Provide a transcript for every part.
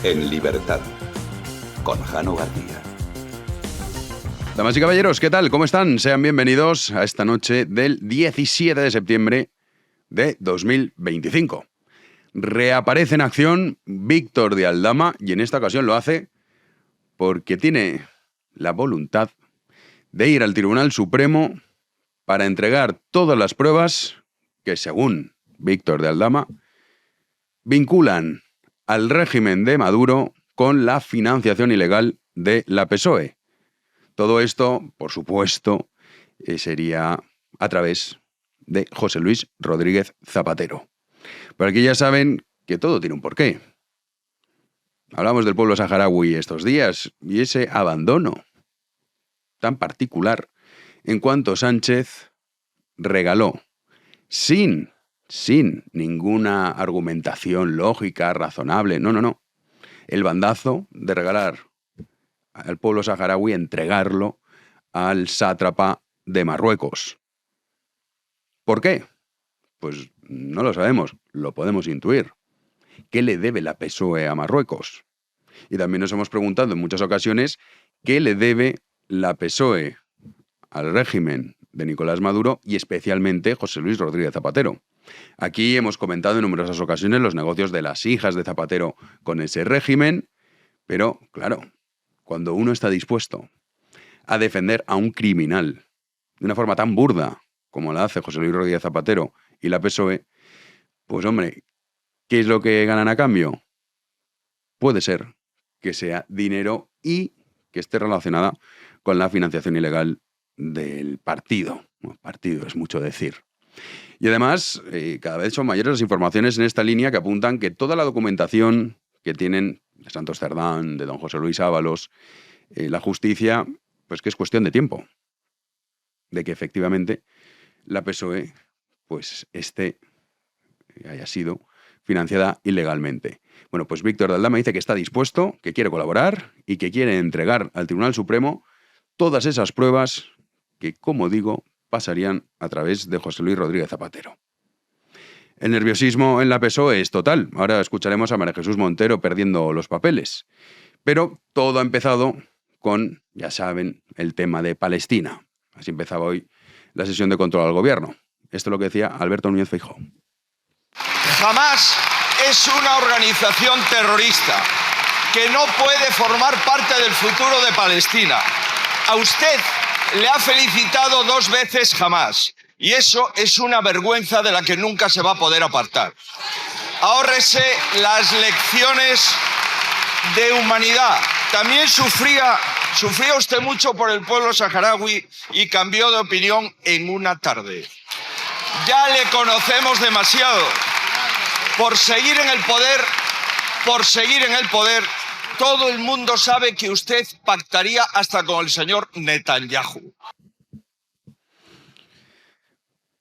En libertad, con Jano García. Damas y caballeros, ¿qué tal? ¿Cómo están? Sean bienvenidos a esta noche del 17 de septiembre de 2025. Reaparece en acción Víctor de Aldama y en esta ocasión lo hace porque tiene la voluntad de ir al Tribunal Supremo para entregar todas las pruebas que, según Víctor de Aldama, vinculan al régimen de Maduro con la financiación ilegal de la PSOE. Todo esto, por supuesto, sería a través de José Luis Rodríguez Zapatero. Pero aquí ya saben que todo tiene un porqué. Hablamos del pueblo saharaui estos días y ese abandono tan particular en cuanto Sánchez regaló, sin ninguna argumentación lógica, razonable, no, el bandazo de regalar al pueblo saharaui, entregarlo al sátrapa de Marruecos. ¿Por qué? Pues no lo sabemos, lo podemos intuir. ¿Qué le debe la PSOE a Marruecos? Y también nos hemos preguntado en muchas ocasiones qué le debe la PSOE al régimen de Nicolás Maduro y especialmente José Luis Rodríguez Zapatero. Aquí hemos comentado en numerosas ocasiones los negocios de las hijas de Zapatero con ese régimen, pero claro, cuando uno está dispuesto a defender a un criminal de una forma tan burda como la hace José Luis Rodríguez Zapatero y la PSOE, pues hombre, ¿qué es lo que ganan a cambio? Puede ser que sea dinero y que esté relacionada con la financiación ilegal del partido. Bueno, partido es mucho decir. Y además, cada vez son mayores las informaciones en esta línea que apuntan que toda la documentación que tienen de Santos Cerdán, de don José Luis Ábalos, la justicia, pues que es cuestión de tiempo, de que efectivamente la PSOE pues haya sido financiada ilegalmente. Bueno, pues Víctor de Aldama dice que está dispuesto, que quiere colaborar y que quiere entregar al Tribunal Supremo todas esas pruebas que, como digo, pasarían a través de José Luis Rodríguez Zapatero. El nerviosismo en la PSOE es total. Ahora escucharemos a María Jesús Montero perdiendo los papeles. Pero todo ha empezado con, ya saben, el tema de Palestina. Así empezaba hoy la sesión de control al gobierno. Esto es lo que decía Alberto Núñez Feijóo. Hamás es una organización terrorista que no puede formar parte del futuro de Palestina. A usted le ha felicitado 2 veces Hamás y eso es una vergüenza de la que nunca se va a poder apartar. Ahórrese las lecciones de humanidad. También sufría usted mucho por el pueblo saharaui y cambió de opinión en una tarde. Ya le conocemos demasiado. Por seguir en el poder, todo el mundo sabe que usted pactaría hasta con el señor Netanyahu.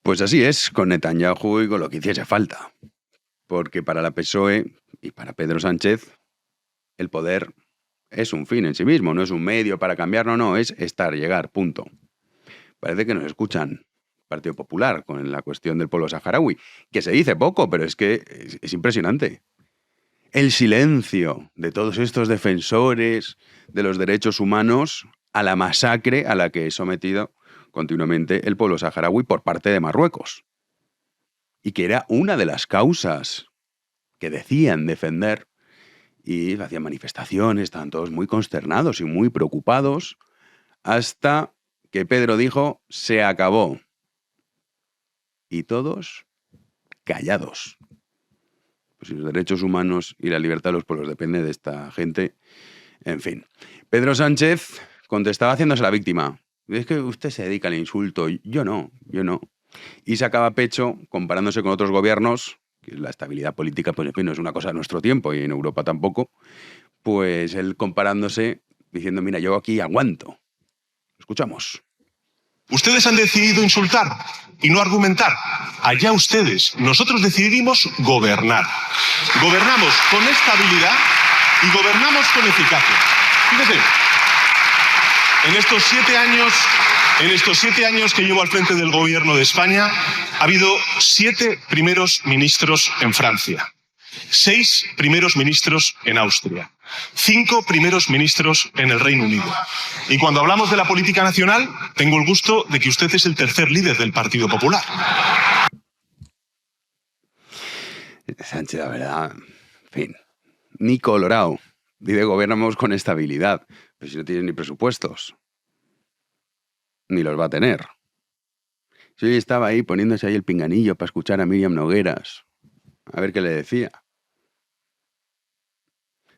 Pues así es, con Netanyahu y con lo que hiciese falta. Porque para la PSOE y para Pedro Sánchez, el poder es un fin en sí mismo, no es un medio para cambiar, no, es estar, llegar, punto. Parece que nos escuchan Partido Popular con la cuestión del pueblo saharaui, que se dice poco, pero es que es impresionante. El silencio de todos estos defensores de los derechos humanos a la masacre a la que es sometido continuamente el pueblo saharaui por parte de Marruecos. Y que era una de las causas que decían defender y hacían manifestaciones, estaban todos muy consternados y muy preocupados, hasta que Pedro dijo, se acabó. Y todos callados. Pues si los derechos humanos y la libertad de los pueblos depende de esta gente, en fin. Pedro Sánchez contestaba haciéndose la víctima. Es que usted se dedica al insulto, yo no. Y sacaba pecho comparándose con otros gobiernos, que la estabilidad política, pues en fin, no es una cosa de nuestro tiempo y en Europa tampoco, pues él comparándose, diciendo, mira, yo aquí aguanto. Escuchamos. Ustedes han decidido insultar y no argumentar. Allá ustedes. Nosotros decidimos gobernar. Gobernamos con estabilidad y gobernamos con eficacia. Fíjese, en estos 7 años que llevo al frente del gobierno de España, ha habido 7 primeros ministros en Francia. 6 primeros ministros en Austria, 5 primeros ministros en el Reino Unido. Y cuando hablamos de la política nacional, tengo el gusto de que usted es el tercer líder del Partido Popular. Sánchez, la verdad, en fin, ni colorado. Dice, gobernamos con estabilidad. Pero si no tienes ni presupuestos, ni los va a tener. Si hoy estaba ahí poniéndose ahí el pinganillo para escuchar a Míriam Nogueras, a ver qué le decía.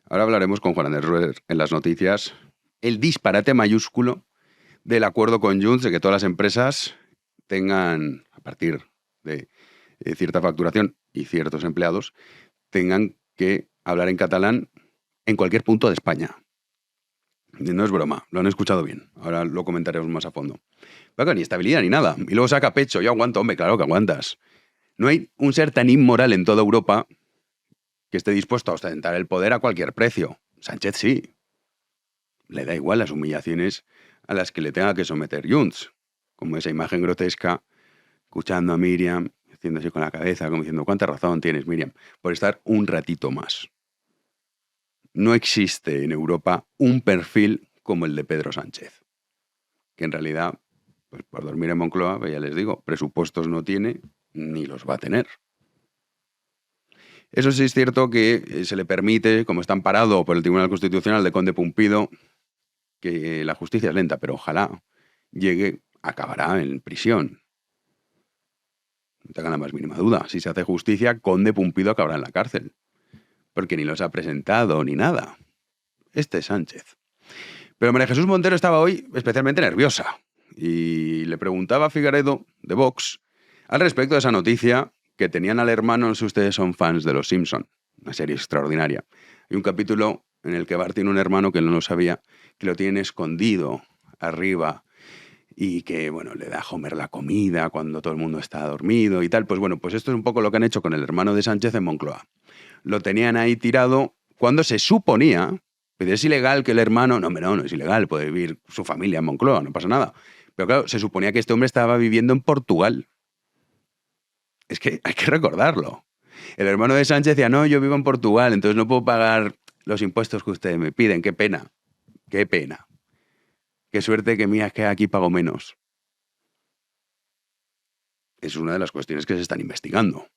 Ahora hablaremos con Juan Andrés Ruer en las noticias el disparate mayúsculo del acuerdo con Junts de que todas las empresas tengan, a partir de cierta facturación y ciertos empleados, tengan que hablar en catalán en cualquier punto de España. No es broma, lo han escuchado bien. Ahora lo comentaremos más a fondo. Pero ni estabilidad ni nada. Y luego saca pecho. Yo aguanto, hombre, claro que aguantas. No hay un ser tan inmoral en toda Europa que esté dispuesto a ostentar el poder a cualquier precio. Sánchez sí. Le da igual las humillaciones a las que le tenga que someter Junts. Como esa imagen grotesca, escuchando a Míriam, haciéndose con la cabeza, como diciendo, ¿cuánta razón tienes, Míriam? Por estar un ratito más. No existe en Europa un perfil como el de Pedro Sánchez, que en realidad, pues por dormir en Moncloa, pues ya les digo, presupuestos no tiene ni los va a tener. Eso sí es cierto que se le permite, como está amparado por el Tribunal Constitucional de Conde Pumpido, que la justicia es lenta, pero ojalá llegue, acabará en prisión. No tengan la más mínima duda. Si se hace justicia, Conde Pumpido acabará en la cárcel. Porque ni los ha presentado ni nada. Este es Sánchez. Pero María Jesús Montero estaba hoy especialmente nerviosa y le preguntaba a Figaredo, de Vox, al respecto de esa noticia que tenían al hermano, no sé si ustedes son fans de Los Simpson, una serie extraordinaria. Hay un capítulo en el que Bart tiene un hermano que él no lo sabía, que lo tiene escondido arriba y que, bueno, le da a Homer la comida cuando todo el mundo está dormido y tal. Pues bueno, pues esto es un poco lo que han hecho con el hermano de Sánchez en Moncloa. Lo tenían ahí tirado cuando se suponía, pues es ilegal que el hermano, no es ilegal, puede vivir su familia en Moncloa, no pasa nada. Pero claro, se suponía que este hombre estaba viviendo en Portugal. Es que hay que recordarlo. El hermano de Sánchez decía, no, yo vivo en Portugal, entonces no puedo pagar los impuestos que ustedes me piden. Qué pena, qué pena. Qué suerte que mía es que aquí pago menos. Es una de las cuestiones que se están investigando.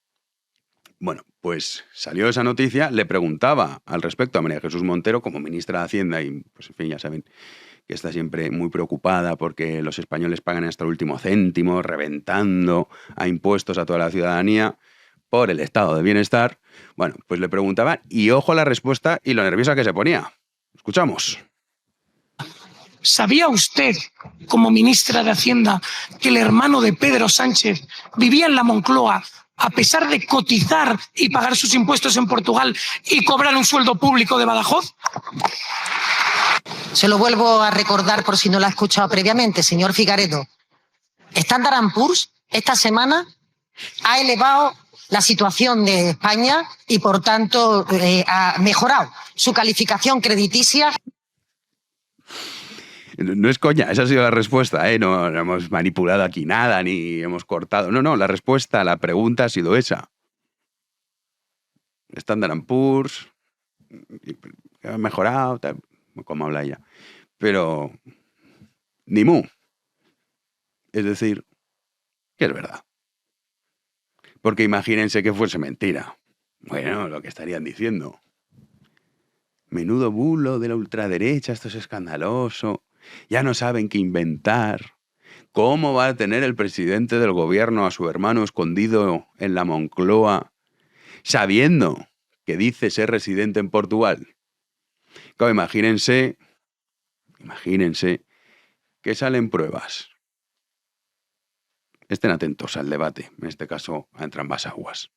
Bueno, pues salió esa noticia, le preguntaba al respecto a María Jesús Montero como ministra de Hacienda y, pues en fin, ya saben que está siempre muy preocupada porque los españoles pagan hasta el último céntimo, reventando a impuestos a toda la ciudadanía por el estado de bienestar. Bueno, pues le preguntaba y ojo a la respuesta y lo nerviosa que se ponía. Escuchamos. ¿Sabía usted, como ministra de Hacienda, que el hermano de Pedro Sánchez vivía en la Moncloa a pesar de cotizar y pagar sus impuestos en Portugal y cobrar un sueldo público de Badajoz? Se lo vuelvo a recordar por si no lo ha escuchado previamente, señor Figaredo. Standard & Poor's esta semana ha elevado la situación de España y, por tanto, ha mejorado su calificación crediticia. No es coña, esa ha sido la respuesta, ¿eh? No hemos manipulado aquí nada, ni hemos cortado. No, la respuesta, la pregunta ha sido esa. Standard & Poor's, ha mejorado, tal, como habla ella. Pero, ni mu. Es decir, que es verdad. Porque imagínense que fuese mentira. Bueno, lo que estarían diciendo. Menudo bulo de la ultraderecha, esto es escandaloso. Ya no saben qué inventar. ¿Cómo va a tener el presidente del gobierno a su hermano escondido en la Moncloa, sabiendo que dice ser residente en Portugal? Claro, imagínense que salen pruebas. Estén atentos al debate, en este caso a entrambas aguas.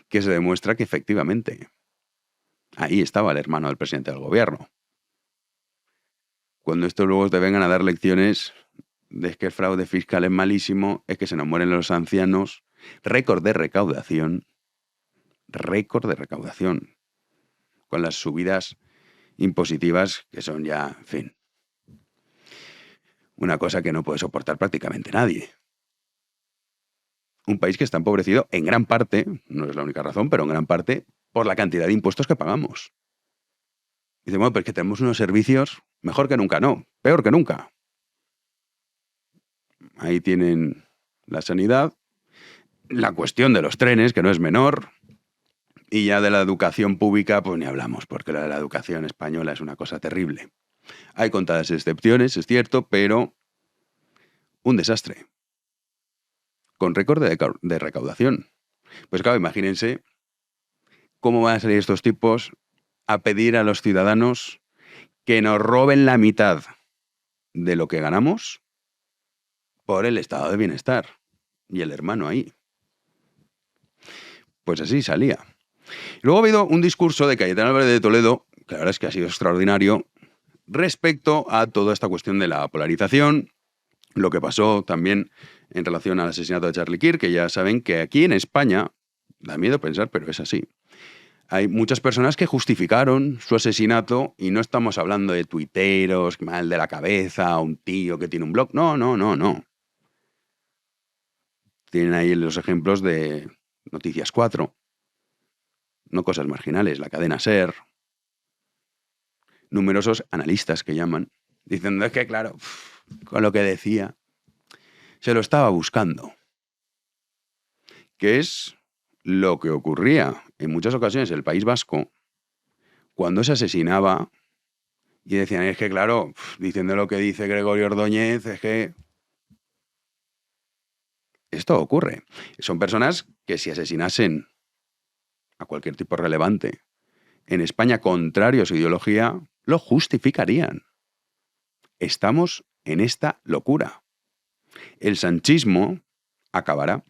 Que se demuestra que efectivamente ahí estaba el hermano del presidente del gobierno. Cuando estos luego te vengan a dar lecciones de que el fraude fiscal es malísimo, es que se nos mueren los ancianos, récord de recaudación, con las subidas impositivas que son ya, en fin, una cosa que no puede soportar prácticamente nadie. Un país que está empobrecido en gran parte, no es la única razón, pero en gran parte por la cantidad de impuestos que pagamos. Dice, bueno, pero es que tenemos unos servicios mejor que nunca. No, peor que nunca. Ahí tienen la sanidad, la cuestión de los trenes, que no es menor, y ya de la educación pública, pues ni hablamos, porque la de la educación española es una cosa terrible. Hay contadas excepciones, es cierto, pero un desastre. Con récord de recaudación. Pues claro, imagínense cómo van a salir estos tipos a pedir a los ciudadanos que nos roben la mitad de lo que ganamos por el estado de bienestar. Y el hermano ahí. Pues así salía. Luego ha habido un discurso de Cayetano Álvarez de Toledo, que la verdad es que ha sido extraordinario, respecto a toda esta cuestión de la polarización, lo que pasó también en relación al asesinato de Charlie Kirk, que ya saben que aquí en España, da miedo pensar, pero es así, hay muchas personas que justificaron su asesinato y no estamos hablando de tuiteros, mal de la cabeza, un tío que tiene un blog, no. Tienen ahí los ejemplos de Noticias 4, no cosas marginales, la cadena SER, numerosos analistas que llaman, diciendo es que claro, con lo que decía, se lo estaba buscando. Que es lo que ocurría en muchas ocasiones en el País Vasco cuando se asesinaba y decían, es que claro, diciendo lo que dice Gregorio Ordóñez, es que esto ocurre. Son personas que si asesinasen a cualquier tipo relevante en España contrario a su ideología, lo justificarían. Estamos en esta locura. El sanchismo acabará,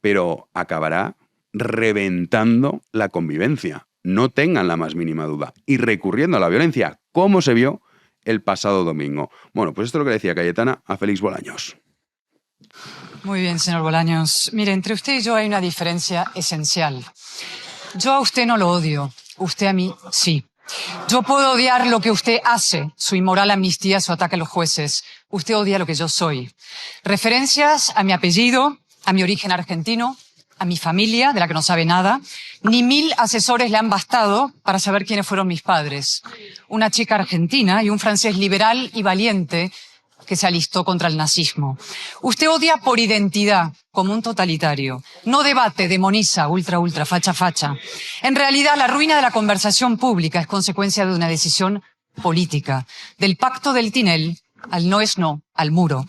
pero acabará reventando la convivencia. No tengan la más mínima duda. Y recurriendo a la violencia, como se vio el pasado domingo. Bueno, pues esto es lo que decía Cayetana a Félix Bolaños. Muy bien, señor Bolaños. Mire, entre usted y yo hay una diferencia esencial. Yo a usted no lo odio, usted a mí sí. Yo puedo odiar lo que usted hace, su inmoral amnistía, su ataque a los jueces. Usted odia lo que yo soy. Referencias a mi apellido, a mi origen argentino, a mi familia, de la que no sabe nada. Ni 1000 asesores le han bastado para saber quiénes fueron mis padres. Una chica argentina y un francés liberal y valiente que se alistó contra el nazismo. Usted odia por identidad, como un totalitario. No debate, demoniza, ultra, facha. En realidad, la ruina de la conversación pública es consecuencia de una decisión política. Del pacto del Tinel, al no es no, al muro.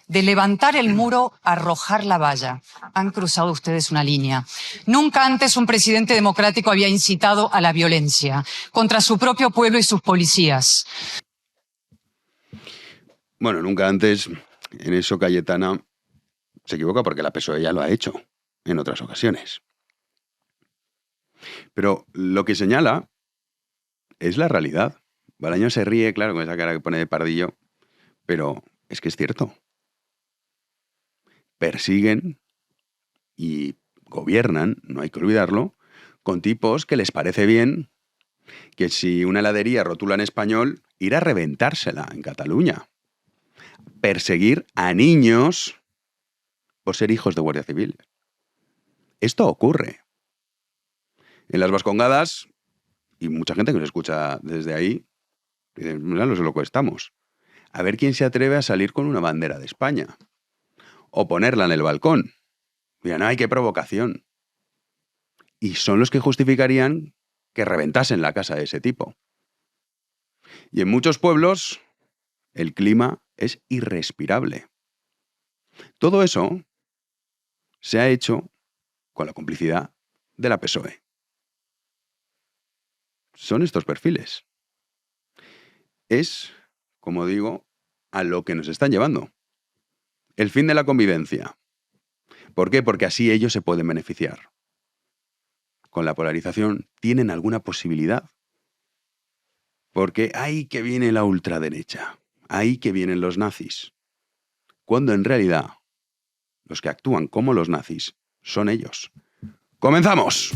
De levantar el muro, arrojar la valla. Han cruzado ustedes una línea. Nunca antes un presidente democrático había incitado a la violencia contra su propio pueblo y sus policías. Bueno, nunca antes, en eso Cayetana se equivoca porque la PSOE ya lo ha hecho en otras ocasiones. Pero lo que señala es la realidad. Bolaños se ríe, claro, con esa cara que pone de pardillo, pero es que es cierto. Persiguen y gobiernan, no hay que olvidarlo, con tipos que les parece bien que si una heladería rotula en español, ir a reventársela en Cataluña. Perseguir a niños por ser hijos de Guardia Civil. Esto ocurre. En las Vascongadas, y mucha gente que nos escucha desde ahí, dice, mira lo loco estamos. A ver quién se atreve a salir con una bandera de España. O ponerla en el balcón. Mira, no hay qué provocación. Y son los que justificarían que reventasen la casa de ese tipo. Y en muchos pueblos, el clima es irrespirable. Todo eso se ha hecho con la complicidad de la PSOE. Son estos perfiles. Es, como digo, a lo que nos están llevando. El fin de la convivencia. ¿Por qué? Porque así ellos se pueden beneficiar. Con la polarización tienen alguna posibilidad. Porque ahí que viene la ultraderecha. Ahí que vienen los nazis. Cuando en realidad los que actúan como los nazis son ellos. ¡Comenzamos!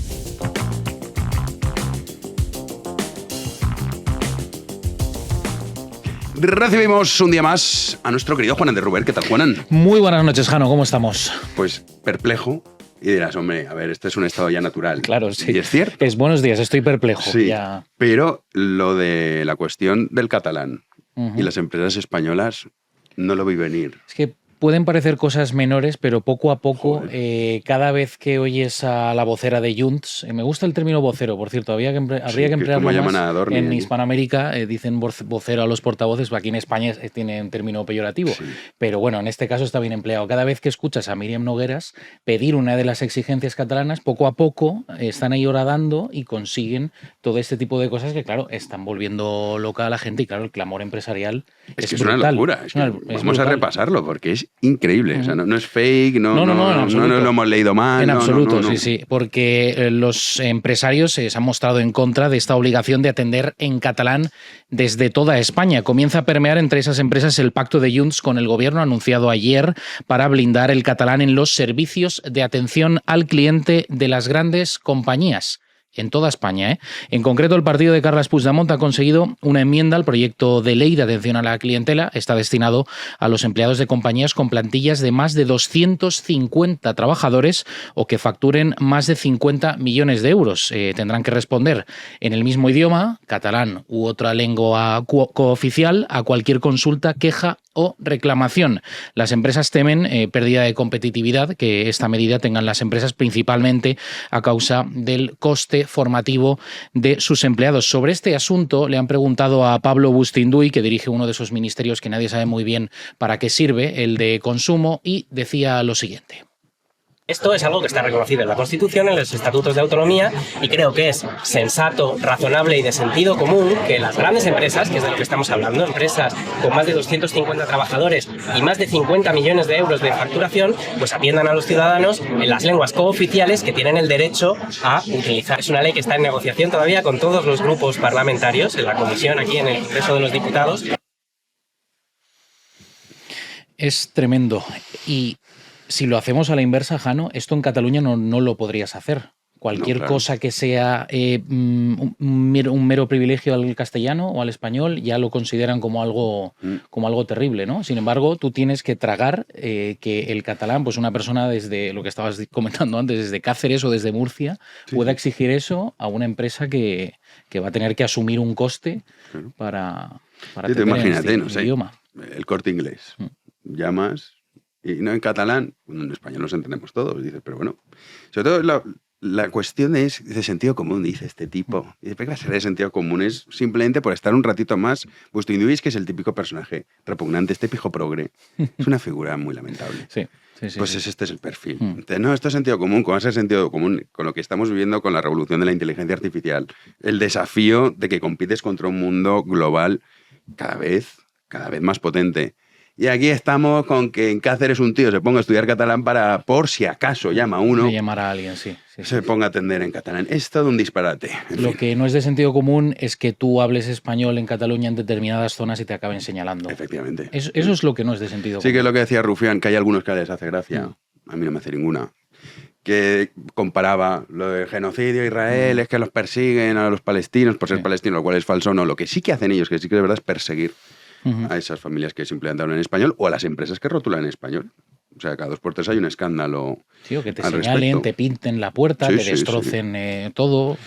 Recibimos un día más a nuestro querido Juanan de Ruber. ¿Qué tal, Juanan? Muy buenas noches, Jano. ¿Cómo estamos? Pues perplejo, Y dirás, hombre, a ver, esto es un estado ya natural. Claro, sí. Y es cierto. Es buenos días, estoy perplejo. Sí, Ya. pero lo de la cuestión del catalán y las empresas españolas no lo vi venir. Es que pueden parecer cosas menores, pero poco a poco, cada vez que oyes a la vocera de Junts, me gusta el término vocero, por cierto, habría que emplearlo como llaman más. a Adorni, En Hispanoamérica dicen vocero a los portavoces, aquí en España tiene un término peyorativo, pero bueno, en este caso está bien empleado. Cada vez que escuchas a Míriam Nogueras pedir una de las exigencias catalanas, poco a poco están ahí horadando y consiguen todo este tipo de cosas que, claro, están volviendo loca a la gente y, claro, el clamor empresarial Es que brutal. es una locura. Es que Es vamos brutal. a repasarlo porque es increíble. O sea, no es fake, no en absoluto. lo hemos leído mal. En no, absoluto, no. sí, porque los empresarios se han mostrado en contra de esta obligación de atender en catalán desde toda España. Comienza a permear entre esas empresas el pacto de Junts con el gobierno anunciado ayer para blindar el catalán en los servicios de atención al cliente de las grandes compañías. En toda España. En concreto, el partido de Carles Puigdemont ha conseguido una enmienda al proyecto de ley de atención a la clientela. Está destinado a los empleados de compañías con plantillas de más de 250 trabajadores o que facturen más de 50 millones de euros. Tendrán que responder en el mismo idioma, catalán u otra lengua cooficial, a cualquier consulta, queja o reclamación. Las empresas temen pérdida de competitividad, que esta medida tengan las empresas principalmente a causa del coste formativo de sus empleados. Sobre este asunto le han preguntado a Pablo Bustinduy, que dirige uno de esos ministerios que nadie sabe muy bien para qué sirve, el de consumo, y decía lo siguiente. Esto es algo que está reconocido en la Constitución, en los estatutos de autonomía, y creo que es sensato, razonable y de sentido común que las grandes empresas, que es de lo que estamos hablando, empresas con más de 250 trabajadores y más de 50 millones de euros de facturación, pues atiendan a los ciudadanos en las lenguas cooficiales que tienen el derecho a utilizar. Es una ley que está en negociación todavía con todos los grupos parlamentarios, en la comisión, aquí en el Congreso de los Diputados. Es tremendo. Y si lo hacemos a la inversa, Jano, esto en Cataluña no lo podrías hacer. Cualquier cosa que sea un mero privilegio al castellano o al español ya lo consideran como algo terrible, ¿no? Sin embargo, tú tienes que tragar que el catalán, pues una persona desde lo que estabas comentando antes, desde Cáceres o desde Murcia, pueda exigir eso a una empresa que va a tener que asumir un coste para tener imagínate, este idioma. El Corte Inglés. Llamas y no en catalán, bueno, en español nos entendemos todos, dices, pero bueno, sobre todo la cuestión es de sentido común, dice este tipo. Dice, ¿qué clase de sentido común? Es simplemente por estar un ratito más. Bustinduy, que es el típico personaje repugnante, este pijo progre. Es una figura muy lamentable. Sí. Pues este es el perfil. Entonces, no, esto es sentido común, con ese sentido común, con lo que estamos viviendo con la revolución de la inteligencia artificial, el desafío de que compites contra un mundo global cada vez más potente. Y aquí estamos con que en Cáceres un tío se ponga a estudiar catalán para, por si acaso llama a uno, de llamar a alguien, se ponga a atender en catalán. Es todo un disparate. Lo que no es de sentido común es que tú hables español en Cataluña en determinadas zonas y te acaben señalando. Efectivamente. Eso es lo que no es de sentido común. Sí, que es lo que decía Rufián, que hay algunos que les hace gracia. A mí no me hace ninguna. Que comparaba lo de genocidio, Israel, es que los persiguen a los palestinos por ser palestinos, lo cual es falso. No, lo que sí que hacen ellos, que sí que de verdad es perseguir a esas familias que simplemente hablan en español o a las empresas que rotulan en español. O sea, cada 2 por 3 hay un escándalo. Sí, o que te al señalen, respecto. te pinten la puerta, te destrocen todo.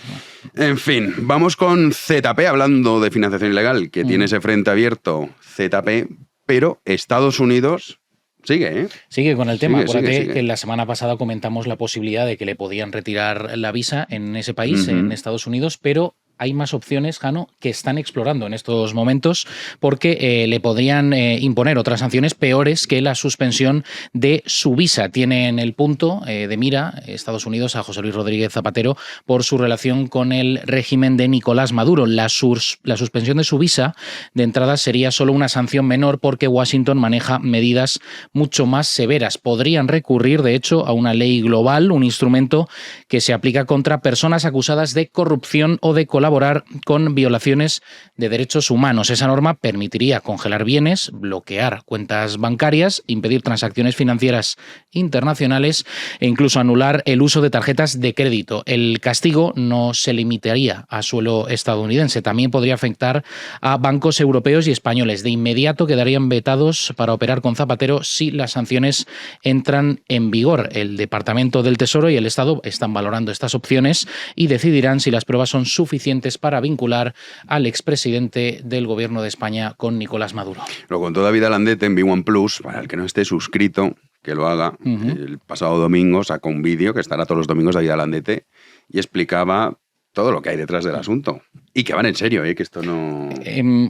En fin, vamos con ZP, hablando de financiación ilegal, que tiene ese frente abierto ZP, pero Estados Unidos sigue, ¿eh? Sigue con el tema. Acuérdate sigue. que la semana pasada comentamos la posibilidad de que le podían retirar la visa en ese país, en Estados Unidos, pero hay más opciones, Jano, que están explorando en estos momentos porque le podrían imponer otras sanciones peores que la suspensión de su visa. Tiene en el punto de mira Estados Unidos a José Luis Rodríguez Zapatero por su relación con el régimen de Nicolás Maduro. La suspensión de su visa de entrada sería solo una sanción menor porque Washington maneja medidas mucho más severas. Podrían recurrir, de hecho, a una ley global, un instrumento que se aplica contra personas acusadas de corrupción o de colaboración colaborar con violaciones de derechos humanos. Esa norma permitiría congelar bienes, bloquear cuentas bancarias, impedir transacciones financieras internacionales e incluso anular el uso de tarjetas de crédito. El castigo no se limitaría a suelo estadounidense, también podría afectar a bancos europeos y españoles. De inmediato quedarían vetados para operar con Zapatero si las sanciones entran en vigor. El Departamento del Tesoro y el Estado están valorando estas opciones y decidirán si las pruebas son suficientes para vincular al expresidente del Gobierno de España con Nicolás Maduro. Lo contó David Alandete en B1 Plus, para el que no esté suscrito, que lo haga. El pasado domingo sacó un vídeo que estará todos los domingos David Alandete y explicaba todo lo que hay detrás del asunto. Y que van en serio, que esto no...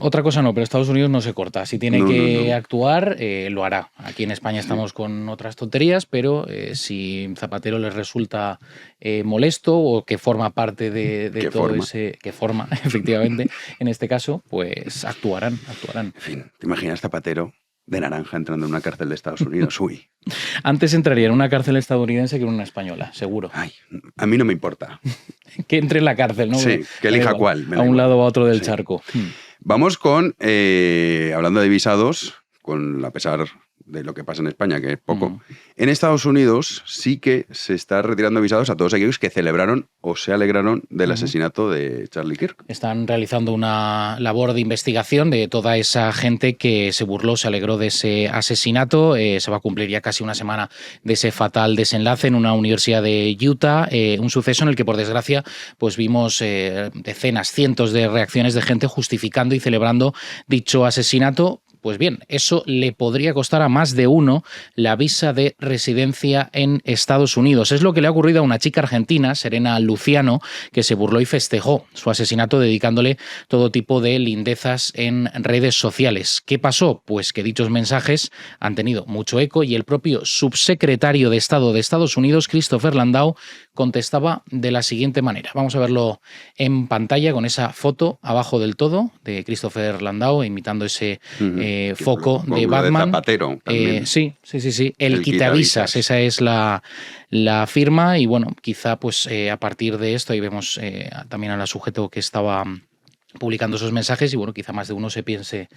Otra cosa no, pero Estados Unidos no se corta. Si tiene que actuar, lo hará. Aquí en España estamos con otras tonterías, pero si Zapatero les resulta molesto o que forma parte de todo ese... Que forma, efectivamente, en este caso, pues actuarán. En fin, ¿te imaginas Zapatero de naranja entrando en una cárcel de Estados Unidos? Uy. Antes entraría en una cárcel estadounidense que en una española, seguro. Ay, a mí no me importa. Que entre en la cárcel, ¿no? Sí, que elija cuál. A un lado o a otro del charco. Vamos con, hablando de visados, a pesar de lo que pasa en España, que es poco, en Estados Unidos sí que se está retirando visados a todos aquellos que celebraron o se alegraron del asesinato de Charlie Kirk. Están realizando una labor de investigación de toda esa gente que se burló, se alegró de ese asesinato. Se va a cumplir ya casi una semana de ese fatal desenlace en una universidad de Utah, un suceso en el que, por desgracia, pues vimos decenas, cientos de reacciones de gente justificando y celebrando dicho asesinato. Pues bien, eso le podría costar a más de uno la visa de residencia en Estados Unidos. Es lo que le ha ocurrido a una chica argentina, Serena Luciano, que se burló y festejó su asesinato dedicándole todo tipo de lindezas en redes sociales. ¿Qué pasó? Pues que dichos mensajes han tenido mucho eco y el propio subsecretario de Estado de Estados Unidos, Christopher Landau, contestaba de la siguiente manera. Vamos a verlo en pantalla con esa foto abajo del todo de Christopher Landau imitando ese foco de Batman. De Zapatero, sí. El quitavisas, esa es la firma y bueno, quizá pues a partir de esto, ahí vemos también al sujeto que estaba publicando esos mensajes y bueno, quizá más de uno se piense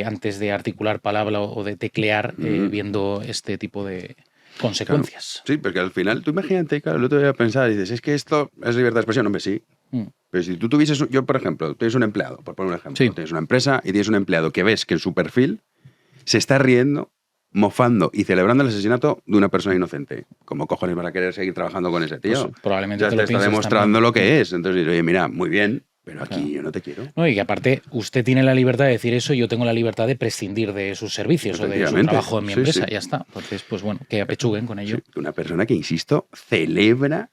antes de articular palabra o de teclear viendo este tipo de consecuencias. Claro. Sí, porque al final, tú imagínate, claro, el otro día pensar y dices, es que esto es libertad de expresión, hombre, sí. Pero si tú tuvieses, yo por ejemplo, tienes un empleado, por poner un ejemplo, tienes una empresa y tienes un empleado que ves que en su perfil se está riendo, mofando y celebrando el asesinato de una persona inocente. ¿Cómo cojones van a querer seguir trabajando con ese tío? Pues probablemente ya te te lo está pienses demostrando también. lo que es. Entonces, oye, mira, muy bien, pero aquí yo no te quiero. No, y que aparte usted tiene la libertad de decir eso y yo tengo la libertad de prescindir de sus servicios o de su trabajo en mi empresa. Ya está. Entonces, pues bueno, que apechuguen con ello. Sí, una persona que, insisto, celebra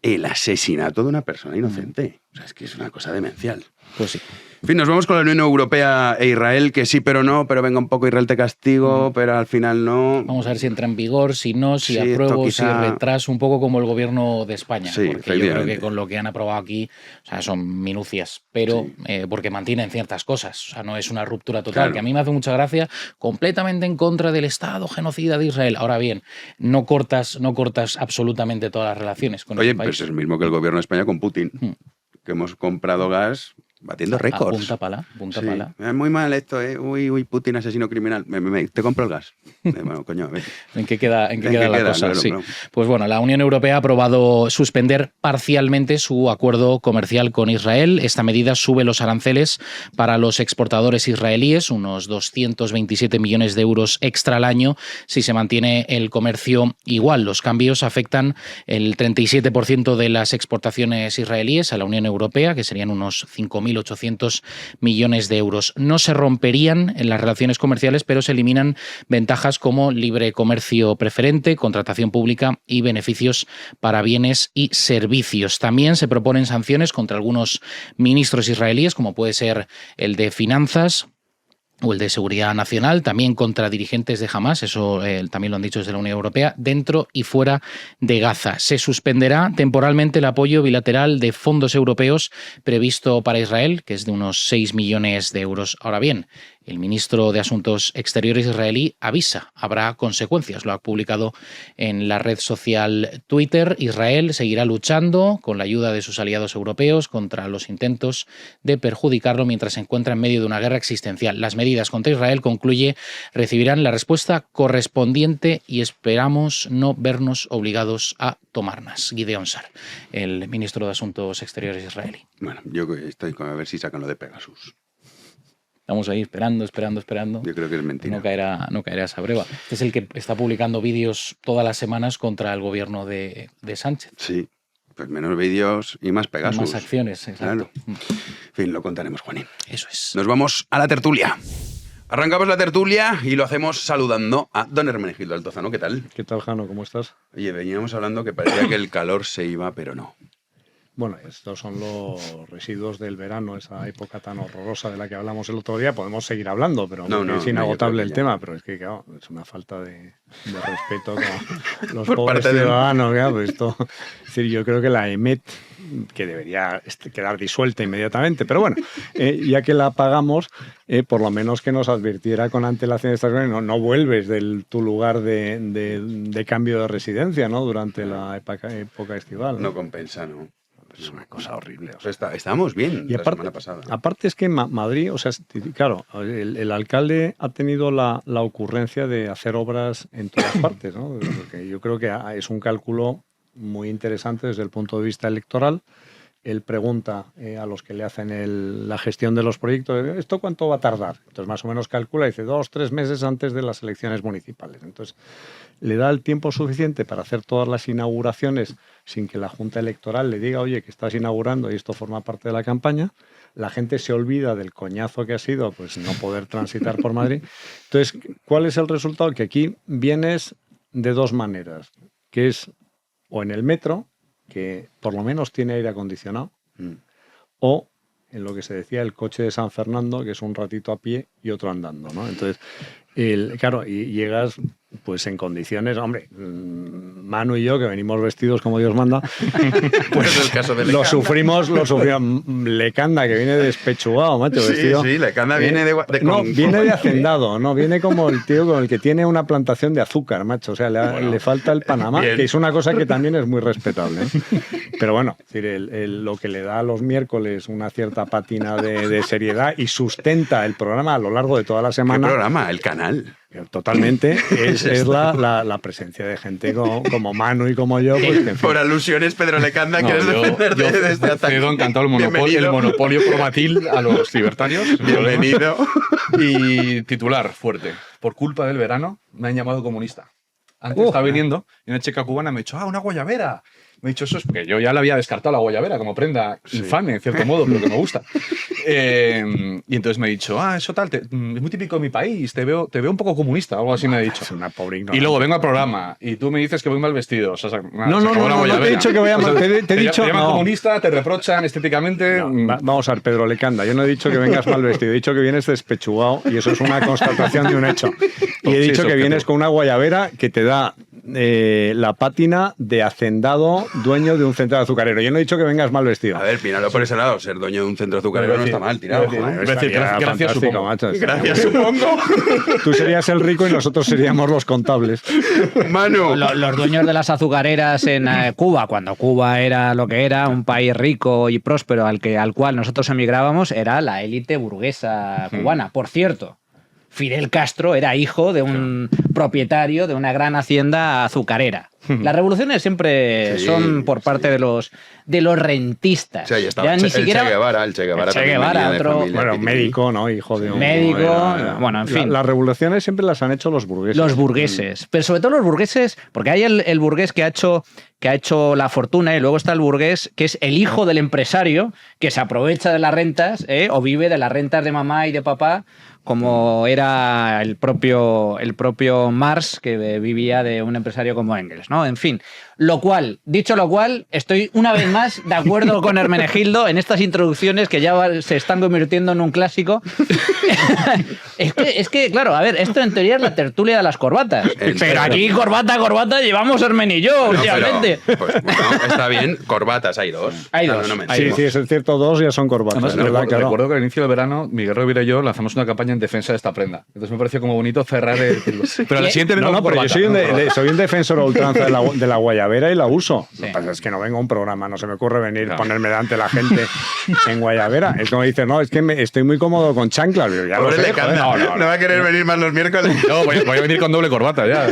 el asesinato de una persona inocente. O sea, es que es una cosa demencial. Pues sí. En fin, nos vamos con la Unión Europea e Israel, que sí, pero no, pero venga un poco, Israel te castigo, pero al final no. Vamos a ver si entra en vigor, si no, si Sí, apruebo, quizá... si retraso, un poco como el gobierno de España. Sí, porque yo creo que con lo que han aprobado aquí, o sea, son minucias, pero porque mantienen ciertas cosas. O sea, no es una ruptura total, Claro. que a mí me hace mucha gracia, completamente en contra del Estado genocida de Israel. Ahora bien, no cortas absolutamente todas las relaciones con Oye, el país. pues es el mismo que el gobierno de España con Putin, que hemos comprado gas batiendo récords. Punta pala. Es muy mal esto, Uy, Putin, asesino criminal. Te compro el gas. Bueno, coño, a ver. ¿En qué queda la cosa? Claro, Sí. claro. Pues bueno, la Unión Europea ha aprobado suspender parcialmente su acuerdo comercial con Israel. Esta medida sube los aranceles para los exportadores israelíes, unos 227 millones de euros extra al año, si se mantiene el comercio igual. Los cambios afectan el 37% de las exportaciones israelíes a la Unión Europea, que serían unos 5.800 millones de euros. No se romperían en las relaciones comerciales, pero se eliminan ventajas como libre comercio preferente, contratación pública y beneficios para bienes y servicios. También se proponen sanciones contra algunos ministros israelíes, como puede ser el de Finanzas o el de Seguridad Nacional, también contra dirigentes de Hamás, eso también lo han dicho desde la Unión Europea, dentro y fuera de Gaza. Se suspenderá temporalmente el apoyo bilateral de fondos europeos previsto para Israel, que es de unos 6 millones de euros. Ahora bien, El ministro de Asuntos Exteriores israelí avisa, habrá consecuencias. Lo ha publicado en la red social Twitter. Israel seguirá luchando con la ayuda de sus aliados europeos contra los intentos de perjudicarlo mientras se encuentra en medio de una guerra existencial. Las medidas contra Israel, concluye, recibirán la respuesta correspondiente y esperamos no vernos obligados a tomarlas. Gideon Sar, el ministro de Asuntos Exteriores israelí. Bueno, yo estoy con a ver si sacan lo de Pegasus. Estamos ahí esperando. Yo creo que es mentira. No caerá esa breva. Este es el que está publicando vídeos todas las semanas contra el gobierno de Sánchez. Sí, pues menos vídeos y más Pegasus. Más acciones, exacto. Claro. En fin, lo contaremos, Juanín. Eso es. Nos vamos a la tertulia. Arrancamos la tertulia y lo hacemos saludando a don Hermenegildo Altozano. ¿Qué tal? ¿Qué tal, Jano? ¿Cómo estás? Oye, veníamos hablando que parecía que el calor se iba, pero no. Bueno, estos son los residuos del verano, esa época tan horrorosa de la que hablamos el otro día. Podemos seguir hablando, pero es inagotable el tema. Pero es que, claro, es una falta de respeto con los pobres ciudadanos. Claro, pues esto, es decir, yo creo que la EMET, que debería quedar disuelta inmediatamente, pero bueno, ya que la pagamos, por lo menos que nos advirtiera con antelación de estas cosas, no vuelves de tu lugar de cambio de residencia, ¿no? Durante la época estival. No compensa, ¿no? Es una cosa horrible. O sea, estábamos bien y aparte, la semana pasada. Aparte es que Madrid, o sea, claro, el alcalde ha tenido la ocurrencia de hacer obras en todas partes, ¿no? Porque yo creo que es un cálculo muy interesante desde el punto de vista electoral. Él pregunta a los que le hacen la gestión de los proyectos, ¿esto cuánto va a tardar? Entonces más o menos calcula, dice 2-3 meses antes de las elecciones municipales. Entonces le da el tiempo suficiente para hacer todas las inauguraciones sin que la Junta Electoral le diga, oye, que estás inaugurando y esto forma parte de la campaña. La gente se olvida del coñazo que ha sido pues no poder transitar por Madrid. Entonces, ¿cuál es el resultado? Que aquí vienes de dos maneras, que es o en el metro, que por lo menos tiene aire acondicionado, o en lo que se decía el coche de San Fernando, que es un ratito a pie y otro andando, ¿no? Entonces, claro, y llegas pues en condiciones, hombre, Manu y yo, que venimos vestidos como Dios manda, pues es el caso de lo sufrimos. Lecanda, que viene despechugado, macho, vestido. Sí, Lecanda viene viene de hacendado, no, viene como el tío con el que tiene una plantación de azúcar, macho, o sea, le falta el Panamá, que es una cosa que también es muy respetable, ¿eh? Pero bueno, es decir, lo que le da a los miércoles una cierta pátina de seriedad y sustenta el programa a lo largo de toda la semana. ¿Qué programa? El canal. Totalmente, es la presencia de gente como Manu y como yo. Pues, que, por alusiones, Pedro Lecanda, ¿quieres defenderte de este ataque? Cedo encantado el monopolio cromatil a los libertarios. Bienvenido. Y titular fuerte. Por culpa del verano me han llamado comunista. Antes estaba viniendo y una chica cubana me ha dicho, una guayabera. Me he dicho, eso es porque yo ya le había descartado la guayabera como prenda infame, en cierto modo, pero que me gusta. Y entonces me ha dicho, eso tal, es muy típico de mi país, te veo un poco comunista, algo así me ha dicho. Es una pobre ignorante. Y luego vengo al programa y tú me dices que voy mal vestido. O sea, no te he dicho que vaya mal. Te he dicho, te llaman comunista, te reprochan estéticamente. Vamos a ver, Pedro Lecanda, yo no he dicho que vengas mal vestido, he dicho que vienes despechugado y eso es una constatación de un hecho. Y he dicho que vienes con una guayabera que te da la pátina de hacendado dueño de un centro azucarero. Yo no he dicho que vengas mal vestido. A ver, míralo por ese lado. Ser dueño de un centro azucarero no está mal, tirado. Gracias, supongo. Macho, gracias, supongo. Tú serías el rico y nosotros seríamos los contables. Manu. Los dueños de las azucareras en Cuba, cuando Cuba era lo que era, un país rico y próspero al cual nosotros emigrábamos, era la élite burguesa cubana. Por cierto, Fidel Castro era hijo de un propietario de una gran hacienda azucarera. Las revoluciones siempre son por parte de los rentistas. Sí, ya ni siquiera el Che Guevara, otro médico, ¿no? Hijo de un médico. Bueno, en fin. Las revoluciones siempre las han hecho los burgueses. Los burgueses. Pero sobre todo los burgueses, porque hay el burgués que ha hecho la fortuna y luego está el burgués que es el hijo del empresario que se aprovecha de las rentas o vive de las rentas de mamá y de papá, como era el propio Marx, que vivía de un empresario como Engels, ¿no? En fin, Dicho lo cual, estoy una vez más de acuerdo con Hermenegildo en estas introducciones que ya se están convirtiendo en un clásico. es que, claro, a ver, esto en teoría es la tertulia de las corbatas. Pero aquí corbata llevamos Hermen y yo, últimamente. Pues, bueno, está bien, corbatas hay dos. Hay dos. Sí, es cierto, dos ya son corbatas. Además, recuerdo que al inicio del verano, Miguel Rovira y yo lanzamos una campaña en defensa de esta prenda. Entonces me pareció como bonito cerrar el... Pero al siguiente No, pero yo soy un defensor a ultranza de la guayabera y la uso. Lo que pasa es que no vengo a un programa, no se me ocurre venir, ponerme delante de la gente en guayabera. Es como dices, no, es que estoy muy cómodo con chanclas. Ya lo sé, no va a querer venir más los miércoles. No, voy a venir con doble corbata ya.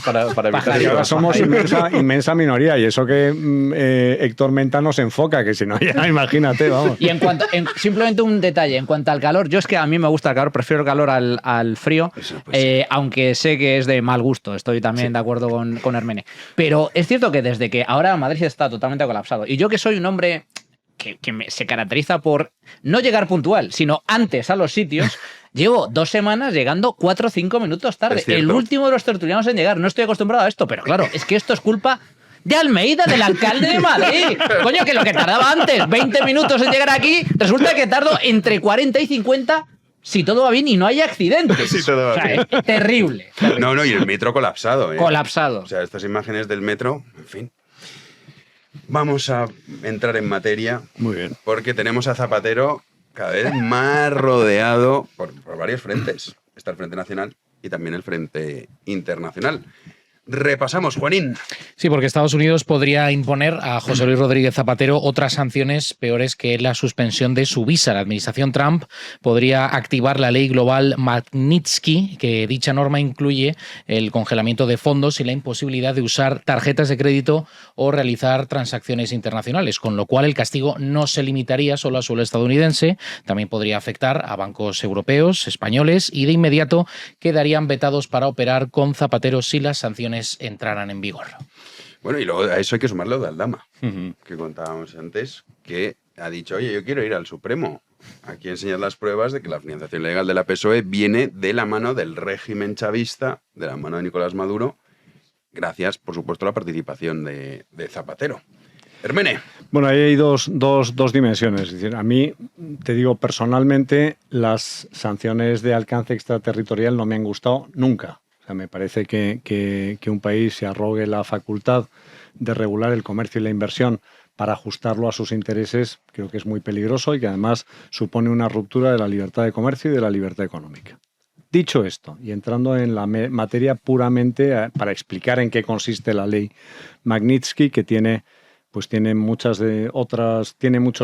Para evitar... Y ahora somos inmensa minoría. Y eso que Héctor Menta nos enfoca, que si no, ya imagínate, vamos. Y simplemente un detalle, en cuanto al calor, yo es que a mí me gusta el calor, prefiero el calor al frío, aunque sé que es de mal gusto, estoy también de acuerdo con Hermene. Pero es cierto que desde que ahora Madrid está totalmente colapsado, y yo que soy un hombre que se caracteriza por no llegar puntual, sino antes a los sitios, llevo 2 semanas llegando 4 o 5 minutos tarde. El último de los tertulianos en llegar. No estoy acostumbrado a esto, pero claro, es que esto es culpa de Almeida, del alcalde de Madrid. Coño, que lo que tardaba antes 20 minutos en llegar aquí, resulta que tardo entre 40 y 50 si todo va bien y no hay accidentes. Si todo va bien. Es terrible. No, y el metro colapsado. Colapsado. O sea, estas imágenes del metro, en fin. Vamos a entrar en materia. Muy bien. Porque tenemos a Zapatero cada vez más rodeado por varios frentes. Está el Frente Nacional y también el Frente Internacional. Repasamos, Juanín. Sí, porque Estados Unidos podría imponer a José Luis Rodríguez Zapatero otras sanciones peores que la suspensión de su visa. La administración Trump podría activar la ley global Magnitsky, que dicha norma incluye el congelamiento de fondos y la imposibilidad de usar tarjetas de crédito o realizar transacciones internacionales, con lo cual el castigo no se limitaría solo a suelo estadounidense, también podría afectar a bancos europeos, españoles, y de inmediato quedarían vetados para operar con Zapatero si las sanciones entraran en vigor. Bueno, y luego a eso hay que sumarlo de Aldama, que contábamos antes, que ha dicho, oye, yo quiero ir al Supremo. Aquí enseñar las pruebas de que la financiación legal de la PSOE viene de la mano del régimen chavista, de la mano de Nicolás Maduro, gracias, por supuesto, a la participación de Zapatero. Hermene. Bueno, ahí hay dos dimensiones. Es decir, a mí, te digo, personalmente, las sanciones de alcance extraterritorial no me han gustado nunca. Me parece que un país se arrogue la facultad de regular el comercio y la inversión para ajustarlo a sus intereses, creo que es muy peligroso y que además supone una ruptura de la libertad de comercio y de la libertad económica. Dicho esto, y entrando en la materia puramente para explicar en qué consiste la ley Magnitsky, que tiene muchos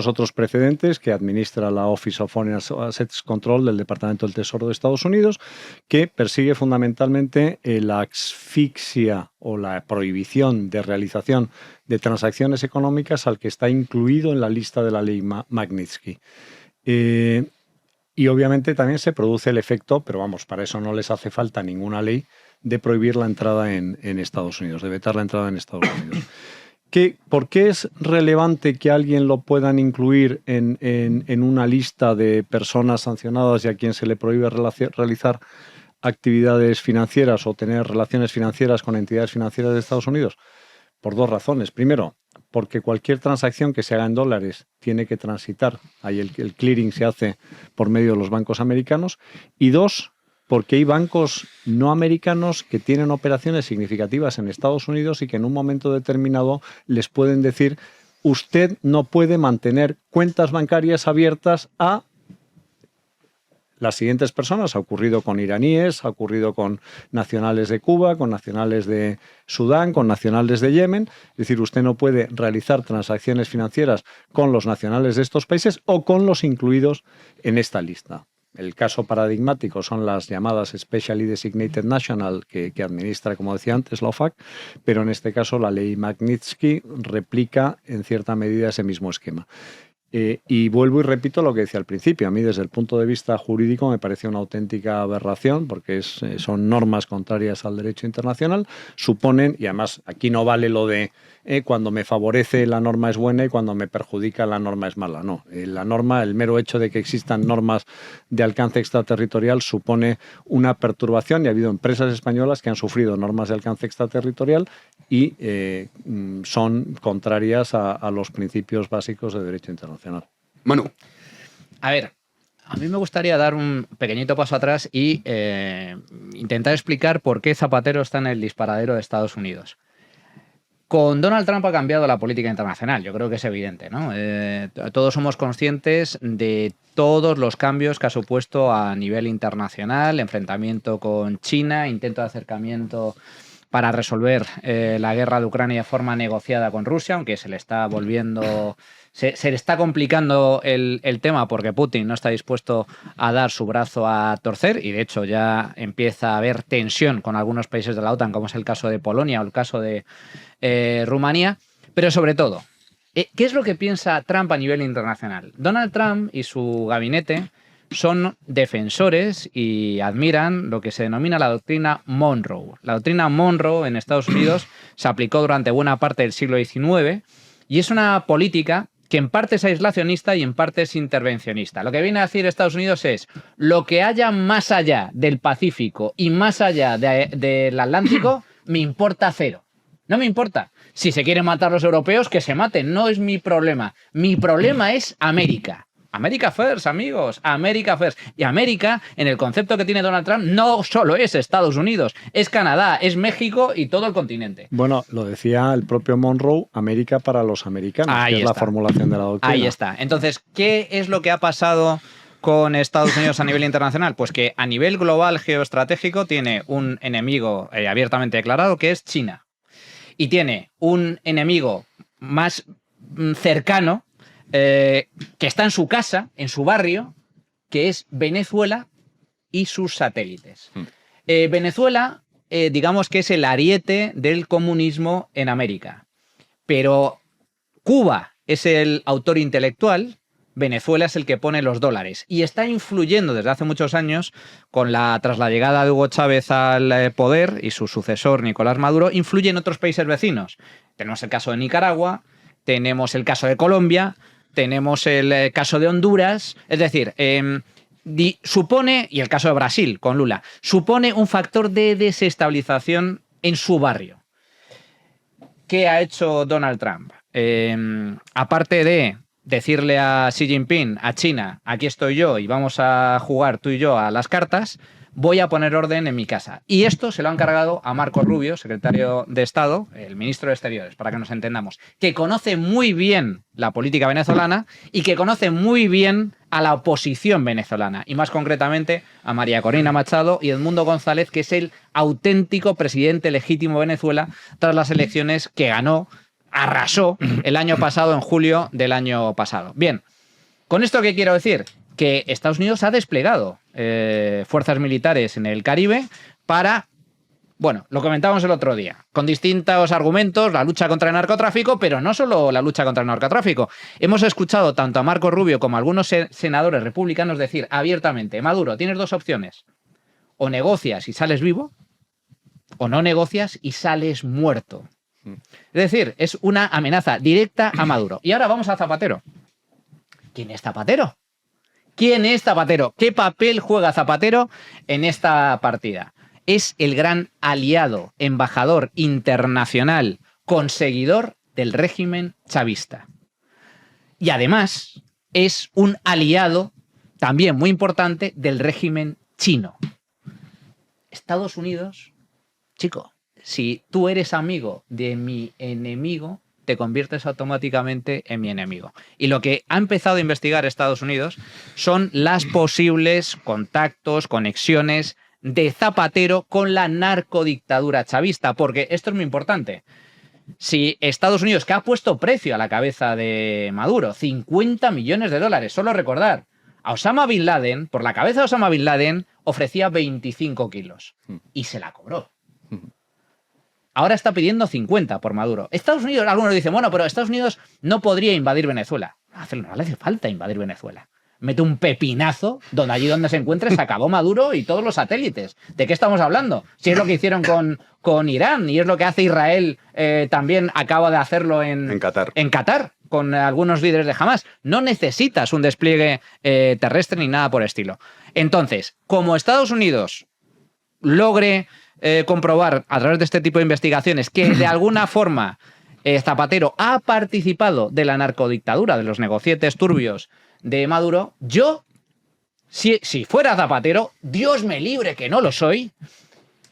otros precedentes que administra la Office of Foreign Assets Control del Departamento del Tesoro de Estados Unidos, que persigue fundamentalmente la asfixia o la prohibición de realización de transacciones económicas al que está incluido en la lista de la ley Magnitsky. Y obviamente también se produce el efecto, pero vamos, para eso no les hace falta ninguna ley, de prohibir la entrada en Estados Unidos, de vetar la entrada en Estados Unidos. ¿Por qué es relevante que alguien lo puedan incluir en una lista de personas sancionadas y a quien se le prohíbe realizar actividades financieras o tener relaciones financieras con entidades financieras de Estados Unidos? Por 2 razones. Primero, porque cualquier transacción que se haga en dólares tiene que transitar, ahí el clearing se hace por medio de los bancos americanos. Y 2, porque hay bancos no americanos que tienen operaciones significativas en Estados Unidos y que en un momento determinado les pueden decir: usted no puede mantener cuentas bancarias abiertas a las siguientes personas. Ha ocurrido con iraníes, ha ocurrido con nacionales de Cuba, con nacionales de Sudán, con nacionales de Yemen. Es decir, usted no puede realizar transacciones financieras con los nacionales de estos países o con los incluidos en esta lista. El caso paradigmático son las llamadas Specially Designated National que administra, como decía antes, la OFAC, pero en este caso la ley Magnitsky replica en cierta medida ese mismo esquema. Y vuelvo y repito lo que decía al principio. A mí, desde el punto de vista jurídico, me parece una auténtica aberración porque son normas contrarias al derecho internacional. Suponen, y además aquí no vale lo de cuando me favorece la norma es buena y cuando me perjudica la norma es mala. No, la norma, el mero hecho de que existan normas de alcance extraterritorial supone una perturbación, y ha habido empresas españolas que han sufrido normas de alcance extraterritorial y son contrarias a los principios básicos de derecho internacional. Manu. A ver, a mí me gustaría dar un pequeñito paso atrás y intentar explicar por qué Zapatero está en el disparadero de Estados Unidos. Con Donald Trump ha cambiado la política internacional, yo creo que es evidente, ¿no? Todos somos conscientes de todos los cambios que ha supuesto a nivel internacional, enfrentamiento con China, intento de acercamiento para resolver la guerra de Ucrania de forma negociada con Rusia, aunque se le está volviendo... Se le está complicando el tema porque Putin no está dispuesto a dar su brazo a torcer, y de hecho ya empieza a haber tensión con algunos países de la OTAN, como es el caso de Polonia o el caso de Rumanía. Pero sobre todo, ¿qué es lo que piensa Trump a nivel internacional? Donald Trump y su gabinete son defensores y admiran lo que se denomina la doctrina Monroe. La doctrina Monroe en Estados Unidos se aplicó durante buena parte del siglo XIX y es una política que en parte es aislacionista y en parte es intervencionista. Lo que viene a decir Estados Unidos es: lo que haya más allá del Pacífico y más allá del Atlántico me importa cero. No me importa. Si se quieren matar los europeos, que se maten. No es mi problema. Mi problema es América. America First, amigos, America First. Y América, en el concepto que tiene Donald Trump, no solo es Estados Unidos, es Canadá, es México y todo el continente. Bueno, lo decía el propio Monroe, América para los americanos, que es la formulación de la doctrina. Ahí está. Entonces, ¿qué es lo que ha pasado con Estados Unidos a nivel internacional? Pues que a nivel global geoestratégico tiene un enemigo abiertamente declarado, que es China. Y tiene un enemigo más cercano, que está en su casa, en su barrio, que es Venezuela y sus satélites. Venezuela, digamos que es el ariete del comunismo en América. Pero Cuba es el autor intelectual, Venezuela es el que pone los dólares. Y está influyendo desde hace muchos años, tras la llegada de Hugo Chávez al poder y su sucesor Nicolás Maduro, influye en otros países vecinos. Tenemos el caso de Nicaragua, tenemos el caso de Colombia, tenemos el caso de Honduras. Es decir, supone, y el caso de Brasil con Lula, supone un factor de desestabilización en su barrio. ¿Qué ha hecho Donald Trump? Aparte de decirle a Xi Jinping, a China, aquí estoy yo y vamos a jugar tú y yo a las cartas, voy a poner orden en mi casa. Y esto se lo ha encargado a Marco Rubio, secretario de Estado, el ministro de Exteriores, para que nos entendamos, que conoce muy bien la política venezolana y que conoce muy bien a la oposición venezolana, y más concretamente a María Corina Machado y Edmundo González, que es el auténtico presidente legítimo de Venezuela tras las elecciones que ganó, arrasó el año pasado, en julio del año pasado. Bien, ¿con esto qué quiero decir? Que Estados Unidos ha desplegado fuerzas militares en el Caribe para, bueno, lo comentábamos el otro día, con distintos argumentos, la lucha contra el narcotráfico, pero no solo la lucha contra el narcotráfico. Hemos escuchado tanto a Marco Rubio como a algunos senadores republicanos decir abiertamente: Maduro, tienes dos opciones, o negocias y sales vivo, o no negocias y sales muerto. Es decir, es una amenaza directa a Maduro. Y ahora vamos a Zapatero. ¿Quién es Zapatero? ¿Quién es Zapatero? ¿Qué papel juega Zapatero en esta partida? Es el gran aliado, embajador internacional, conseguidor del régimen chavista. Y además es un aliado también muy importante del régimen chino. Estados Unidos, chico, si tú eres amigo de mi enemigo, te conviertes automáticamente en mi enemigo. Y lo que ha empezado a investigar Estados Unidos son las posibles contactos, conexiones de Zapatero con la narcodictadura chavista, porque esto es muy importante. Si Estados Unidos, que ha puesto precio a la cabeza de Maduro, 50 millones de dólares, solo recordar, a Osama Bin Laden, por la cabeza de Osama Bin Laden, ofrecía 25 kilos y se la cobró. Ahora está pidiendo 50 por Maduro. Estados Unidos, algunos dicen, bueno, pero Estados Unidos no podría invadir Venezuela. no le hace falta invadir Venezuela. Mete un pepinazo donde allí donde se encuentre se acabó Maduro y todos los satélites. ¿De qué estamos hablando? Si es lo que hicieron con Irán y es lo que hace Israel, también acaba de hacerlo en Qatar, con algunos líderes de Hamas. No necesitas un despliegue terrestre ni nada por el estilo. Entonces, como Estados Unidos logre comprobar a través de este tipo de investigaciones que de alguna forma Zapatero ha participado de la narcodictadura, de los negocietes turbios de Maduro, yo, si fuera Zapatero, Dios me libre que no lo soy,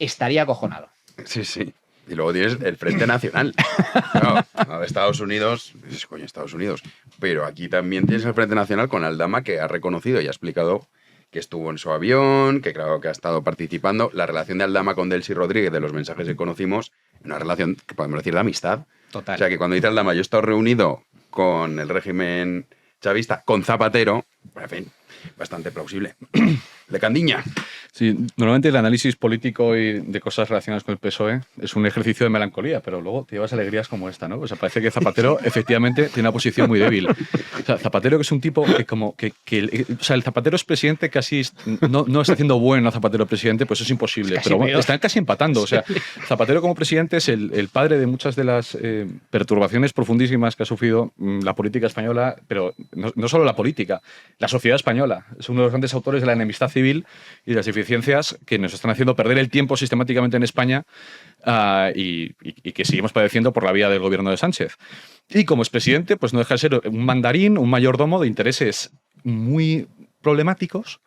estaría acojonado. Sí, sí. Y luego tienes el Frente Nacional. No, Estados Unidos, dices, coño, Estados Unidos. Pero aquí también tienes el Frente Nacional con Aldama, que ha reconocido y ha explicado que estuvo en su avión, que claro que ha estado participando. La relación de Aldama con Delcy Rodríguez, de los mensajes que conocimos, una relación que podemos decir de amistad. Total. O sea, que cuando dice Aldama, yo he estado reunido con el régimen chavista, con Zapatero, en fin, bastante plausible. De Candiña. Sí, normalmente el análisis político y de cosas relacionadas con el PSOE es un ejercicio de melancolía, pero luego te llevas alegrías como esta, ¿no? O sea, parece que Zapatero efectivamente tiene una posición muy débil. O sea, Zapatero que es un tipo que o sea, el Zapatero es presidente casi no está haciendo bueno a Zapatero presidente, pues eso es imposible, pero bueno, están casi empatando. O sea, Zapatero como presidente es el padre de muchas de las perturbaciones profundísimas que ha sufrido la política española, pero no solo la política, la sociedad española. Es uno de los grandes autores de la enemistad civil y de las deficiencias que nos están haciendo perder el tiempo sistemáticamente en España y que seguimos padeciendo por la vía del gobierno de Sánchez. Y como expresidente, pues no deja de ser un mandarín, un mayordomo de intereses muy problemáticos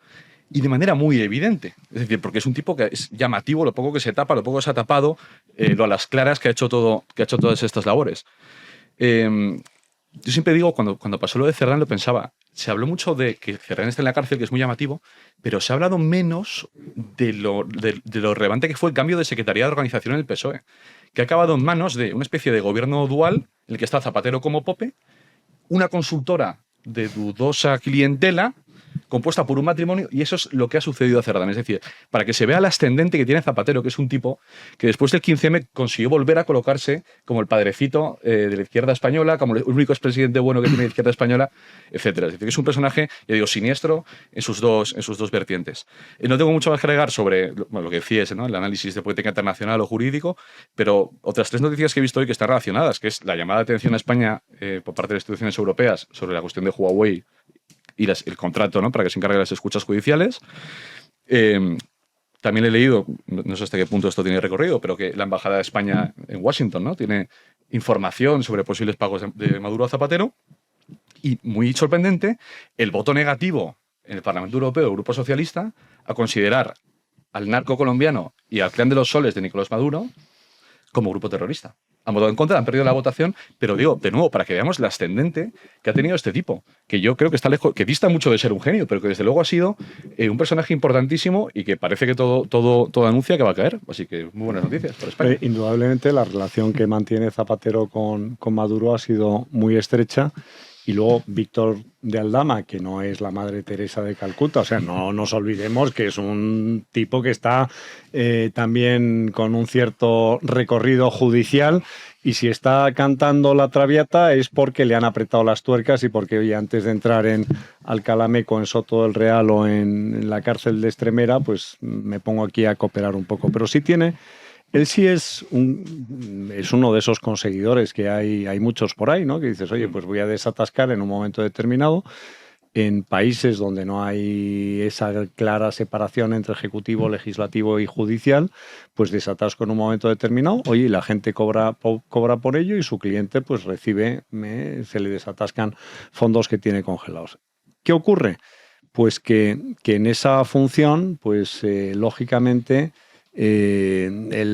y de manera muy evidente. Es decir, porque es un tipo que es llamativo, lo poco que se tapa, lo poco que se ha tapado, lo a las claras que ha hecho todas estas labores. Yo siempre digo, cuando pasó lo de Cerdán, lo pensaba, se habló mucho de que Cerdán está en la cárcel, que es muy llamativo, pero se ha hablado menos de lo relevante que fue el cambio de Secretaría de Organización en el PSOE, que ha acabado en manos de una especie de gobierno dual, en el que está Zapatero como pope, una consultora de dudosa clientela, compuesta por un matrimonio, y eso es lo que ha sucedido a Cerdán. Es decir, para que se vea la ascendente que tiene Zapatero, que es un tipo que después del 15M consiguió volver a colocarse como el padrecito de la izquierda española, como el único expresidente bueno que tiene la izquierda española, etcétera. Es decir, que es un personaje, ya digo, siniestro en sus dos vertientes. No tengo mucho más que agregar sobre lo que decías, ¿no? El análisis de política internacional o jurídico, pero otras 3 noticias que he visto hoy que están relacionadas, que es la llamada de atención a España por parte de las instituciones europeas sobre la cuestión de Huawei y el contrato, ¿no?, para que se encargue de las escuchas judiciales. También he leído, no sé hasta qué punto esto tiene recorrido, pero que la Embajada de España en Washington, ¿no?, tiene información sobre posibles pagos de Maduro a Zapatero. Y, muy sorprendente, el voto negativo en el Parlamento Europeo del Grupo Socialista a considerar al narco colombiano y al clan de los soles de Nicolás Maduro como grupo terrorista. Han votado en contra, han perdido la votación, pero digo, de nuevo, para que veamos la ascendente que ha tenido este tipo, que yo creo que está lejos, que dista mucho de ser un genio, pero que desde luego ha sido un personaje importantísimo y que parece que todo anuncia que va a caer. Así que muy buenas noticias para España. Indudablemente la relación que mantiene Zapatero con Maduro ha sido muy estrecha. Y luego Víctor de Aldama, que no es la Madre Teresa de Calcuta, o sea, no nos olvidemos que es un tipo que está también con un cierto recorrido judicial, y si está cantando la Traviata es porque le han apretado las tuercas y porque, oye, antes de entrar en Alcalá Meco, en Soto del Real o en la cárcel de Extremera, pues me pongo aquí a cooperar un poco. Pero sí tiene... Él sí es uno de esos conseguidores que hay muchos por ahí, ¿no? Que dices, oye, pues voy a desatascar en un momento determinado. En países donde no hay esa clara separación entre ejecutivo, legislativo y judicial, pues desatasco en un momento determinado. Oye, y la gente cobra por ello y su cliente pues recibe, se le desatascan fondos que tiene congelados. ¿Qué ocurre? Pues que en esa función, pues lógicamente...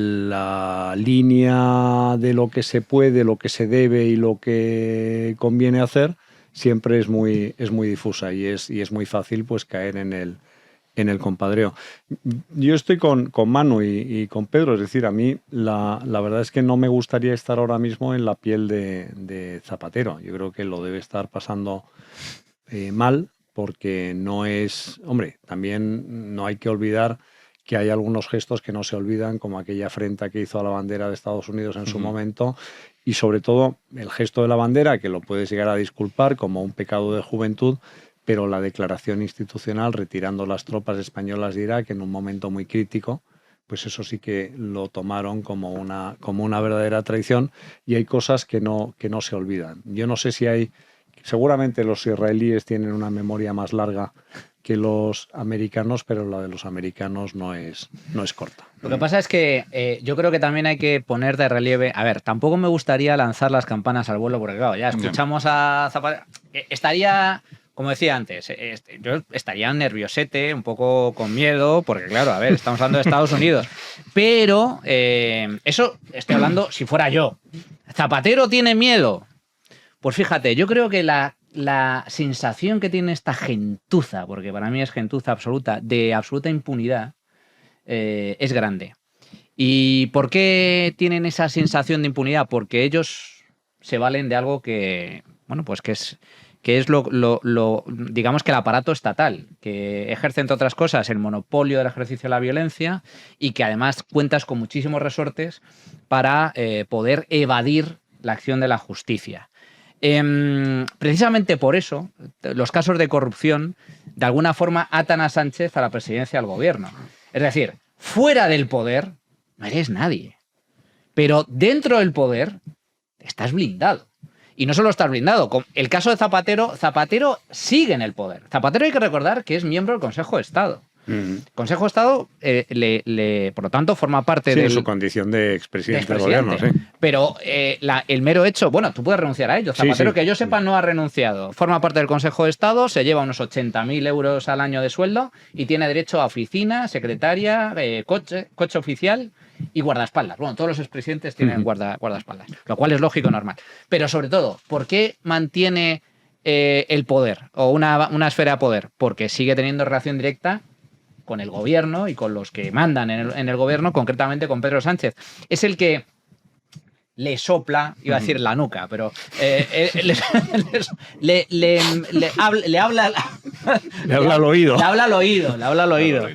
la línea de lo que se puede, lo que se debe y lo que conviene hacer siempre es muy difusa y es muy fácil pues caer en el compadreo. Yo estoy con Manu y con Pedro, es decir, a mí la verdad es que no me gustaría estar ahora mismo en la piel de Zapatero. Yo creo que lo debe estar pasando mal, porque no es... Hombre, también no hay que olvidar que hay algunos gestos que no se olvidan, como aquella afrenta que hizo a la bandera de Estados Unidos en su momento, y sobre todo el gesto de la bandera, que lo puedes llegar a disculpar como un pecado de juventud, pero la declaración institucional retirando las tropas españolas de Irak en un momento muy crítico, pues eso sí que lo tomaron como una verdadera traición, y hay cosas que no se olvidan. Yo no sé si seguramente los israelíes tienen una memoria más larga que los americanos, pero la de los americanos no es corta. Lo que pasa es que yo creo que también hay que poner de relieve, a ver, tampoco me gustaría lanzar las campanas al vuelo, porque claro, ya escuchamos a Zapatero, estaría, como decía antes, yo estaría nerviosete, un poco con miedo, porque claro, a ver, estamos hablando de Estados Unidos, pero eso estoy hablando si fuera yo. ¿Zapatero tiene miedo? Pues fíjate, yo creo que la sensación que tiene esta gentuza, porque para mí es gentuza absoluta, de absoluta impunidad, es grande. ¿Y por qué tienen esa sensación de impunidad? Porque ellos se valen de algo que, bueno, pues que es digamos que el aparato estatal, que ejerce, entre otras cosas, el monopolio del ejercicio de la violencia, y que además cuentas con muchísimos resortes para poder evadir la acción de la justicia. Precisamente por eso, los casos de corrupción de alguna forma atan a Sánchez a la presidencia del gobierno. Es decir, fuera del poder no eres nadie, pero dentro del poder estás blindado. Y no solo estás blindado, con el caso de Zapatero sigue en el poder. Zapatero hay que recordar que es miembro del Consejo de Estado. El Consejo de Estado, por lo tanto, forma parte de su condición de expresidente del gobierno. Sí. Pero el mero hecho, bueno, tú puedes renunciar a ello. Zapatero, que yo sepa, no ha renunciado. Forma parte del Consejo de Estado, se lleva unos 80.000 euros al año de sueldo y tiene derecho a oficina, secretaria, coche oficial y guardaespaldas. Bueno, todos los expresidentes tienen guardaespaldas, lo cual es lógico y normal. Pero sobre todo, ¿por qué mantiene el poder o una esfera de poder? Porque sigue teniendo relación directa con el gobierno y con los que mandan en el gobierno, concretamente con Pedro Sánchez. Es el que le sopla, iba a decir la nuca, pero le habla al oído. Le habla al oído.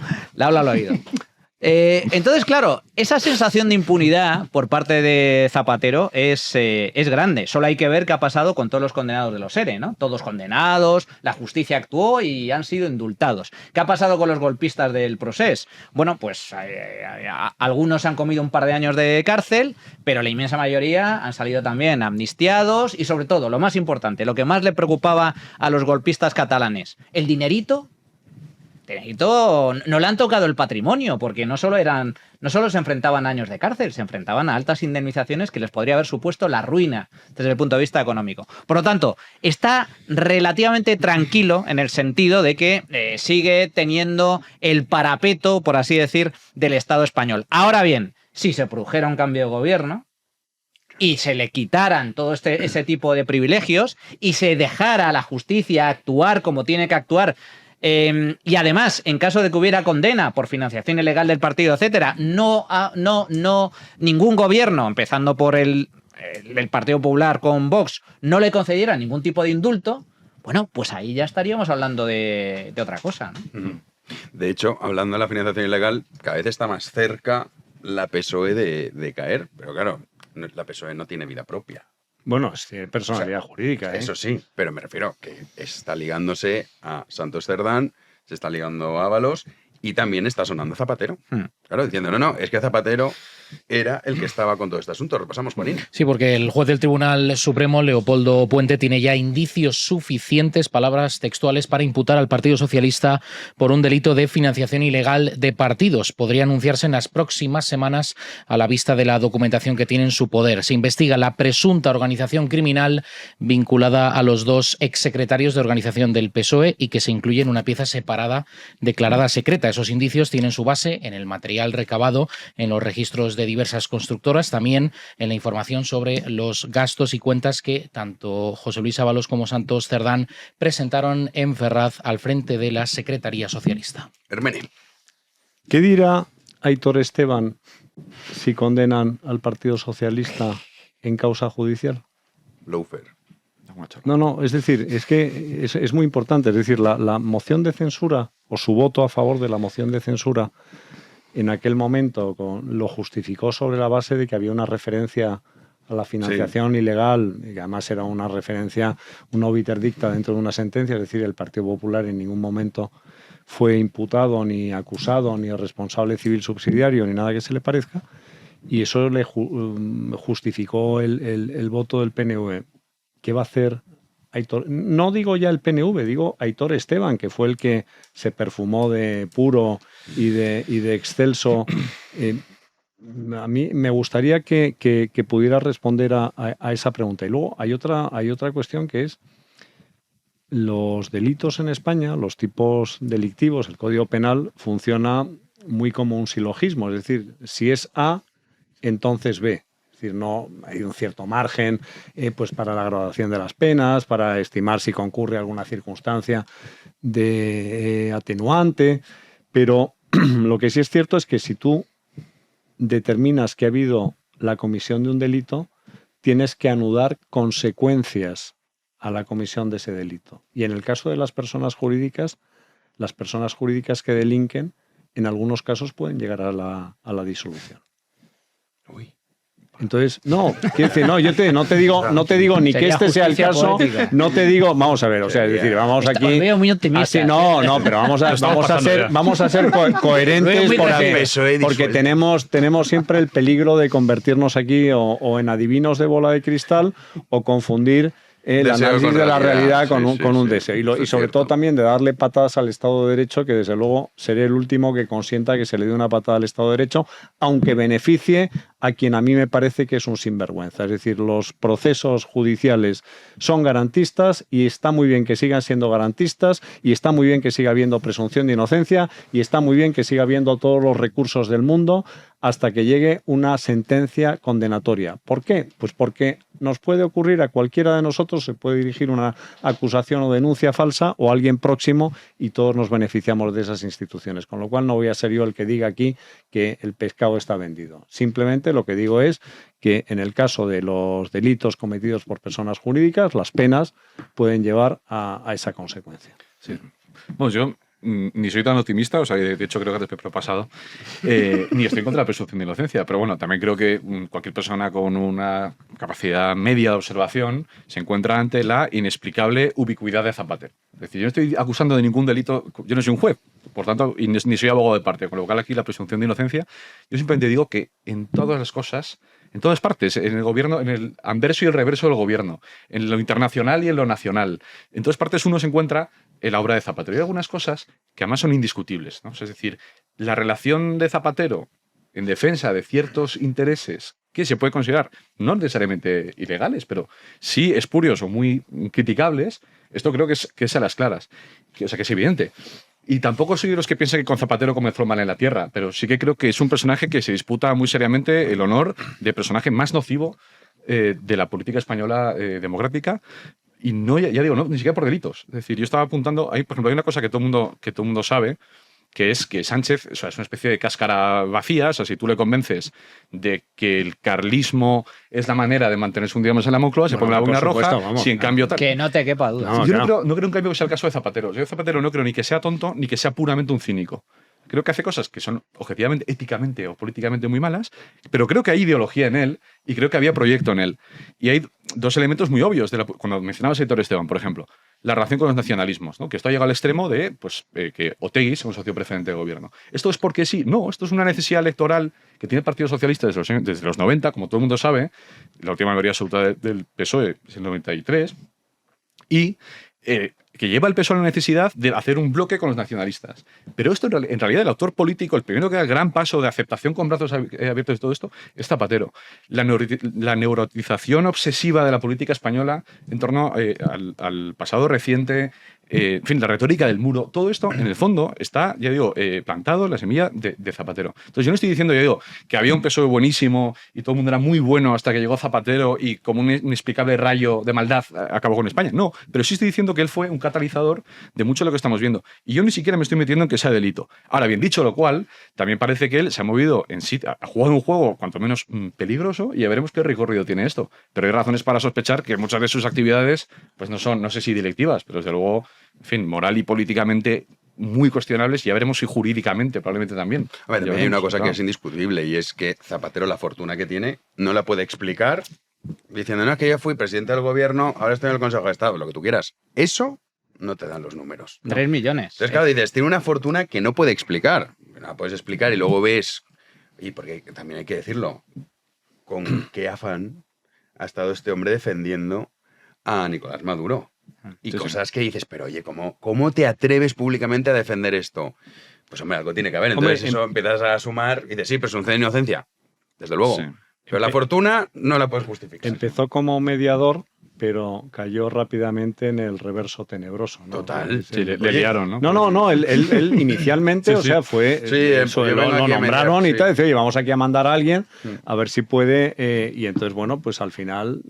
Entonces, claro, esa sensación de impunidad por parte de Zapatero es grande. Solo hay que ver qué ha pasado con todos los condenados de los ERE, ¿no? Todos condenados, la justicia actuó y han sido indultados. ¿Qué ha pasado con los golpistas del Procés? Bueno, pues algunos han comido un par de años de cárcel, pero la inmensa mayoría han salido también amnistiados y, sobre todo, lo más importante, lo que más le preocupaba a los golpistas catalanes, el dinerito. No le han tocado el patrimonio, porque no solo se enfrentaban a años de cárcel, se enfrentaban a altas indemnizaciones que les podría haber supuesto la ruina desde el punto de vista económico. Por lo tanto, está relativamente tranquilo en el sentido de que sigue teniendo el parapeto, por así decir, del Estado español. Ahora bien, si se produjera un cambio de gobierno y se le quitaran todo ese tipo de privilegios y se dejara a la justicia actuar como tiene que actuar, y además, en caso de que hubiera condena por financiación ilegal del partido, etcétera, ningún gobierno, empezando por el Partido Popular con Vox, no le concediera ningún tipo de indulto, bueno, pues ahí ya estaríamos hablando de otra cosa, ¿no? De hecho, hablando de la financiación ilegal, cada vez está más cerca la PSOE de caer, pero claro, la PSOE no tiene vida propia. Bueno, es personalidad jurídica. Eso sí, pero me refiero que está ligándose a Santos Cerdán, se está ligando a Ábalos y también está sonando Zapatero. Claro, diciendo, no, es que Zapatero era el que estaba con todo este asunto. Repasamos, Juanín. Sí, porque el juez del Tribunal Supremo, Leopoldo Puente, tiene ya indicios suficientes, palabras textuales, para imputar al Partido Socialista por un delito de financiación ilegal de partidos. Podría anunciarse en las próximas semanas a la vista de la documentación que tiene en su poder. Se investiga la presunta organización criminal vinculada a los dos exsecretarios de organización del PSOE y que se incluye en una pieza separada declarada secreta. Esos indicios tienen su base en el material recabado en los registros de diversas constructoras, también en la información sobre los gastos y cuentas que tanto José Luis Ábalos como Santos Cerdán presentaron en Ferraz al frente de la Secretaría Socialista. Hermene. ¿Qué dirá Aitor Esteban si condenan al Partido Socialista en causa judicial? Lawfare. No, es decir, es que es muy importante. Es decir, la moción de censura o su voto a favor de la moción de censura en aquel momento lo justificó sobre la base de que había una referencia a la financiación ilegal, y que además era una referencia, un obiter dicta dentro de una sentencia, es decir, el Partido Popular en ningún momento fue imputado, ni acusado, ni responsable civil subsidiario, ni nada que se le parezca, y eso le justificó el voto del PNV. ¿Qué va a hacer Aitor? No digo ya el PNV, digo Aitor Esteban, que fue el que se perfumó de puro y de excelso. A mí me gustaría que pudiera responder a esa pregunta. Y luego hay otra cuestión, que es los delitos en España, los tipos delictivos, el Código Penal funciona muy como un silogismo. Es decir, si es A, entonces B. Es decir, no hay un cierto margen pues para la graduación de las penas, para estimar si concurre alguna circunstancia de atenuante, pero lo que sí es cierto es que si tú determinas que ha habido la comisión de un delito, tienes que anudar consecuencias a la comisión de ese delito. Y en el caso de las personas jurídicas que delinquen, en algunos casos pueden llegar a la disolución. Uy. Entonces, no, quiero decir, no, yo no te digo ni que este sea el caso, no te digo, vamos a ver, o sea, es decir, vamos aquí. Os veo muy optimista. Así, no, pero vamos a ser coherentes porque tenemos siempre el peligro de convertirnos aquí o en adivinos de bola de cristal o confundir el análisis de la realidad con un deseo. Y sobre todo también de darle patadas al Estado de Derecho, que desde luego seré el último que consienta que se le dé una patada al Estado de Derecho, aunque beneficie a quien a mí me parece que es un sinvergüenza. Es decir, los procesos judiciales son garantistas y está muy bien que sigan siendo garantistas y está muy bien que siga habiendo presunción de inocencia y está muy bien que siga habiendo todos los recursos del mundo hasta que llegue una sentencia condenatoria. ¿Por qué? Pues porque nos puede ocurrir a cualquiera de nosotros, se puede dirigir una acusación o denuncia falsa o a alguien próximo y todos nos beneficiamos de esas instituciones. Con lo cual no voy a ser yo el que diga aquí que el pescado está vendido. Simplemente lo que digo es que en el caso de los delitos cometidos por personas jurídicas, las penas pueden llevar a esa consecuencia. Sí. Bueno, yo ni soy tan optimista, o sea, de hecho creo que después he pasado, ni estoy contra la presunción de inocencia, pero bueno, también creo que cualquier persona con una capacidad media de observación se encuentra ante la inexplicable ubicuidad de Zapatero. Es decir, yo no estoy acusando de ningún delito, yo no soy un juez, por tanto, y ni soy abogado de parte, con lo cual aquí la presunción de inocencia, yo simplemente digo que en todas las cosas, en todas partes, en el gobierno, en el anverso y el reverso del gobierno, en lo internacional y en lo nacional, en todas partes uno se encuentra en la obra de Zapatero. Y hay algunas cosas que además son indiscutibles, ¿no? Es decir, la relación de Zapatero en defensa de ciertos intereses que se puede considerar no necesariamente ilegales, pero sí espurios o muy criticables, esto creo que es a las claras. O sea, que es evidente. Y tampoco soy de los que piensan que con Zapatero comenzó mal en la tierra, pero sí que creo que es un personaje que se disputa muy seriamente el honor de personaje más nocivo de la política española democrática. Y no, ya digo, no, ni siquiera por delitos. Es decir, yo estaba apuntando, por ejemplo, hay una cosa que todo el mundo sabe, que es que Sánchez, o sea, es una especie de cáscara vacía. O sea, si tú le convences de que el carlismo es la manera de mantenerse un día más en la Moncloa, se pone la boina roja, si en cambio tal. Que no te quepa duda. Yo no creo en cambio que sea el caso de Zapatero. Yo de Zapatero no creo ni que sea tonto ni que sea puramente un cínico. Creo que hace cosas que son objetivamente, éticamente o políticamente muy malas, pero creo que hay ideología en él y creo que había proyecto en él. Y hay dos elementos muy obvios. Cuando mencionabas a Aitor Esteban, por ejemplo, la relación con los nacionalismos, ¿no? Que esto ha llegado al extremo de que Otegi sea un socio preferente de gobierno. ¿Esto es porque sí? No, esto es una necesidad electoral que tiene el Partido Socialista desde los 90, como todo el mundo sabe. La última mayoría absoluta del PSOE es el 93. Y que lleva el PSOE a la necesidad de hacer un bloque con los nacionalistas. Pero esto, en realidad, el autor político, el primero que da el gran paso de aceptación con brazos abiertos de todo esto, es Zapatero. La neurotización obsesiva de la política española en torno al pasado reciente, en fin, la retórica del muro, todo esto, en el fondo, está, ya digo, plantado en la semilla de Zapatero. Entonces, yo no estoy diciendo, ya digo, que había un PSOE buenísimo y todo el mundo era muy bueno hasta que llegó Zapatero y como un inexplicable rayo de maldad acabó con España. No, pero sí estoy diciendo que él fue un catalizador de mucho de lo que estamos viendo. Y yo ni siquiera me estoy metiendo en que sea delito. Ahora bien, dicho lo cual, también parece que él se ha movido en sí, ha jugado un juego cuanto menos peligroso y ya veremos qué recorrido tiene esto. Pero hay razones para sospechar que muchas de sus actividades pues no son, no sé si delictivas, pero desde luego, en fin, moral y políticamente muy cuestionables, y ya veremos si jurídicamente probablemente también. A ver, también hay una cosa que es indiscutible y es que Zapatero la fortuna que tiene no la puede explicar diciendo, no, es que yo fui presidente del gobierno, ahora estoy en el Consejo de Estado, lo que tú quieras. Eso no te dan los números. 3 millones. Entonces, claro, dices, tiene una fortuna que no puede explicar. No la puedes explicar y luego ves, y porque también hay que decirlo, con qué afán ha estado este hombre defendiendo a Nicolás Maduro. Y cosas que dices, pero oye, ¿cómo te atreves públicamente a defender esto? Pues hombre, algo tiene que haber. Entonces eso empiezas a sumar y dices, sí, presunción de inocencia. Desde luego. Sí. Pero la fortuna no la puedes justificar. Empezó como mediador, pero cayó rápidamente en el reverso tenebroso, ¿no? Total. Sí, le liaron, ¿no? No, él inicialmente, o sea, fue... lo nombraron y tal, dice, oye, vamos aquí a mandar a alguien, a ver si puede, y entonces, bueno, pues al final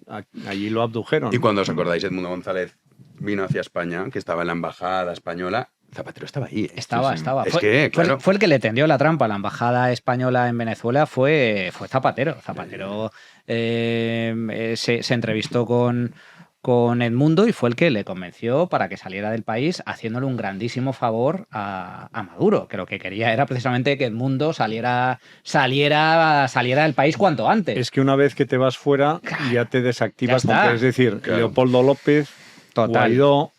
allí lo abdujeron. Y cuando os acordáis, Edmundo González vino hacia España, que estaba en la embajada española, Zapatero estaba ahí. Estaba. Es que, claro. Fue el que le tendió la trampa a la embajada española en Venezuela, fue Zapatero. Zapatero se entrevistó con Edmundo y fue el que le convenció para que saliera del país, haciéndole un grandísimo favor a Maduro, que lo que quería era precisamente que Edmundo saliera del país cuanto antes. Es que una vez que te vas fuera ya te desactivas, es decir, Leopoldo López, Guaidó...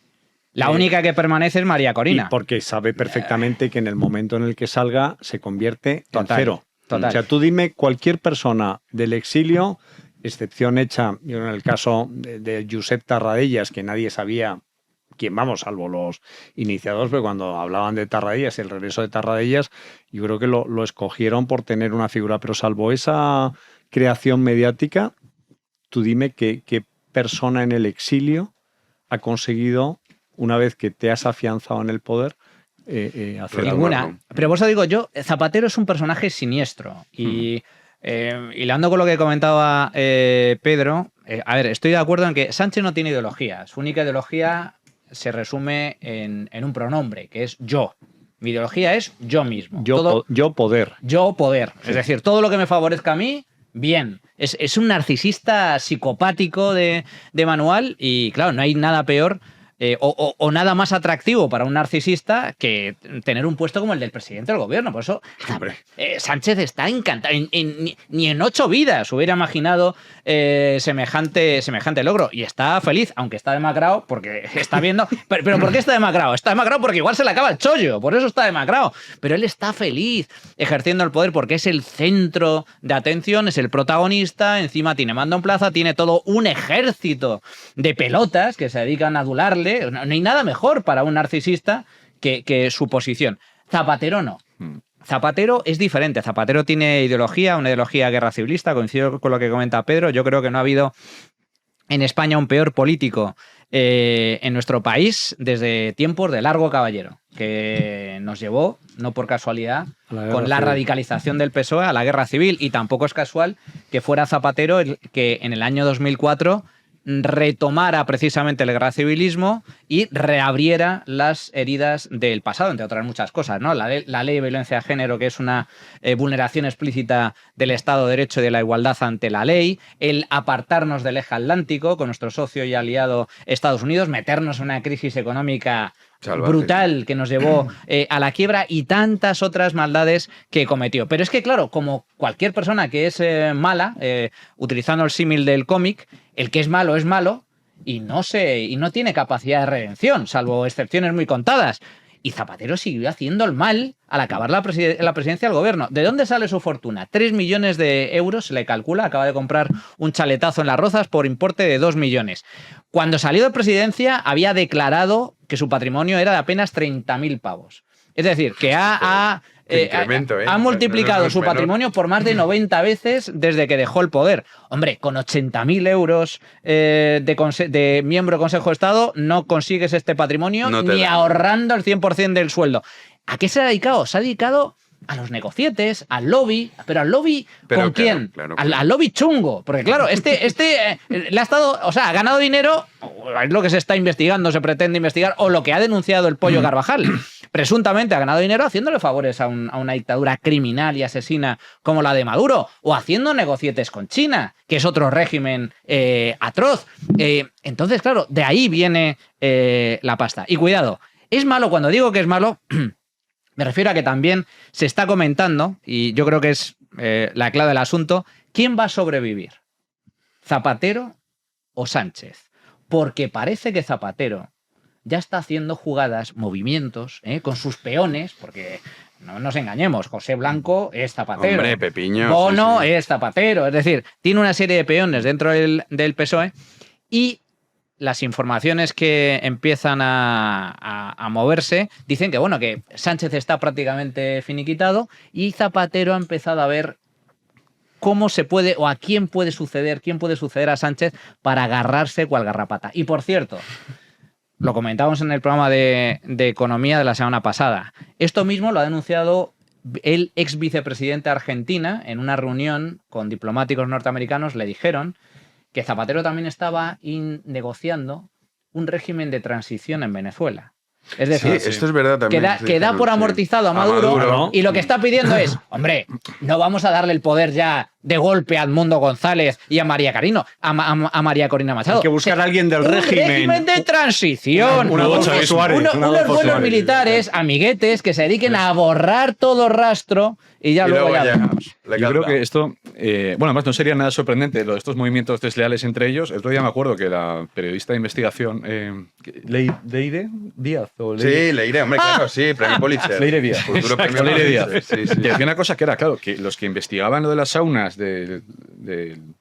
La única que permanece es María Corina. Porque sabe perfectamente que en el momento en el que salga se convierte en cero. Total. O sea, tú dime cualquier persona del exilio, excepción hecha, yo en el caso de Josep Tarradellas, que nadie sabía quién, vamos, salvo los iniciadores, pero cuando hablaban de Tarradellas, el regreso de Tarradellas, yo creo que lo escogieron por tener una figura, pero salvo esa creación mediática, tú dime qué persona en el exilio ha conseguido, una vez que te has afianzado en el poder, hacer ninguna. algo. Pero por eso digo yo, Zapatero es un personaje siniestro. Y hilando con lo que comentaba Pedro, a ver, estoy de acuerdo en que Sánchez no tiene ideología. Su única ideología se resume en un pronombre, que es yo. Mi ideología es yo mismo. Yo poder. Yo poder. Sí. Es decir, todo lo que me favorezca a mí, bien. Es un narcisista psicopático de manual y, claro, no hay nada peor o nada más atractivo para un narcisista que tener un puesto como el del presidente del gobierno. Por eso Sánchez está encantado. Ni en 8 vidas hubiera imaginado semejante logro. Y está feliz, aunque está demacrado, porque está viendo... ¿Pero por qué está demacrado? Está demacrado porque igual se le acaba el chollo. Por eso está demacrado. Pero él está feliz ejerciendo el poder porque es el centro de atención, es el protagonista, encima tiene mando en plaza, tiene todo un ejército de pelotas que se dedican a adularle. No hay nada mejor para un narcisista que su posición. Zapatero no. Zapatero es diferente. Zapatero tiene ideología, una ideología guerra civilista. Coincido con lo que comenta Pedro. Yo creo que no ha habido en España un peor político en nuestro país desde tiempos de Largo Caballero, que nos llevó, no por casualidad, con la radicalización del PSOE a la guerra civil. Y tampoco es casual que fuera Zapatero el que en el año 2004 retomara precisamente el guerra civilismo y reabriera las heridas del pasado, entre otras muchas cosas, ¿no? La ley de violencia de género, que es una vulneración explícita del Estado de Derecho y de la igualdad ante la ley, el apartarnos del eje atlántico con nuestro socio y aliado Estados Unidos, meternos en una crisis económica brutal que nos llevó a la quiebra y tantas otras maldades que cometió. Pero es que, claro, como cualquier persona que es mala, utilizando el símil del cómic, el que es malo y no tiene capacidad de redención, salvo excepciones muy contadas. Y Zapatero siguió haciendo el mal al acabar la presidencia del gobierno. ¿De dónde sale su fortuna? 3 millones de euros, se le calcula, acaba de comprar un chaletazo en Las Rozas por importe de 2 millones. Cuando salió de presidencia había declarado que su patrimonio era de apenas 30.000 pavos. Es decir, que ha multiplicado su patrimonio por más de 90 veces desde que dejó el poder. Hombre, con 80.000 euros de miembro del Consejo de Estado no consigues este patrimonio ni ahorrando el 100% del sueldo. ¿A qué se ha dedicado? Se ha dedicado a los negocietes, al lobby, pero al lobby ¿con quién? Claro. Al lobby chungo, porque claro, le ha estado, o sea, ha ganado dinero, es lo que se está investigando, se pretende investigar, o lo que ha denunciado el Pollo Carvajal. Presuntamente ha ganado dinero haciéndole favores a una dictadura criminal y asesina como la de Maduro, o haciendo negocietes con China, que es otro régimen atroz. Entonces, claro, de ahí viene la pasta. Y cuidado, es malo, cuando digo que es malo, me refiero a que también se está comentando, y yo creo que es la clave del asunto, ¿quién va a sobrevivir? ¿Zapatero o Sánchez? Porque parece que Zapatero ya está haciendo jugadas, movimientos, con sus peones, porque no nos engañemos, José Blanco es Zapatero. Hombre, Pepiño. Bono sí, sí. es Zapatero. Es decir, tiene una serie de peones dentro del PSOE y las informaciones que empiezan a moverse dicen que, bueno, que Sánchez está prácticamente finiquitado y Zapatero ha empezado a ver cómo se puede o a quién puede suceder a Sánchez para agarrarse cual garrapata. Y por cierto, lo comentábamos en el programa de Economía de la semana pasada. Esto mismo lo ha denunciado el ex vicepresidente de Argentina en una reunión con diplomáticos norteamericanos. Le dijeron que Zapatero también estaba negociando un régimen de transición en Venezuela. Es decir, Sí, esto es verdad también. que da por amortizado a Maduro, y lo que está pidiendo es, hombre, no vamos a darle el poder ya de golpe a Edmundo González y a María Carino, a María Corina Machado. Hay que buscar a alguien del régimen. Régimen de transición. Unos buenos militares, amiguetes, que se dediquen a borrar todo rastro y ya Y luego luego ya. ya Yo creo que esto, bueno, además no sería nada sorprendente lo de estos movimientos desleales entre ellos. El otro día me acuerdo que la periodista de investigación, Leire Díaz. Sí, Leire, hombre, claro, sí, premio Pulitzer. Leire Díaz. Futuro Exacto, premio Leire Díaz. Pulitzer, sí, sí. Que decía una cosa que era, claro, que los que investigaban lo de las saunas del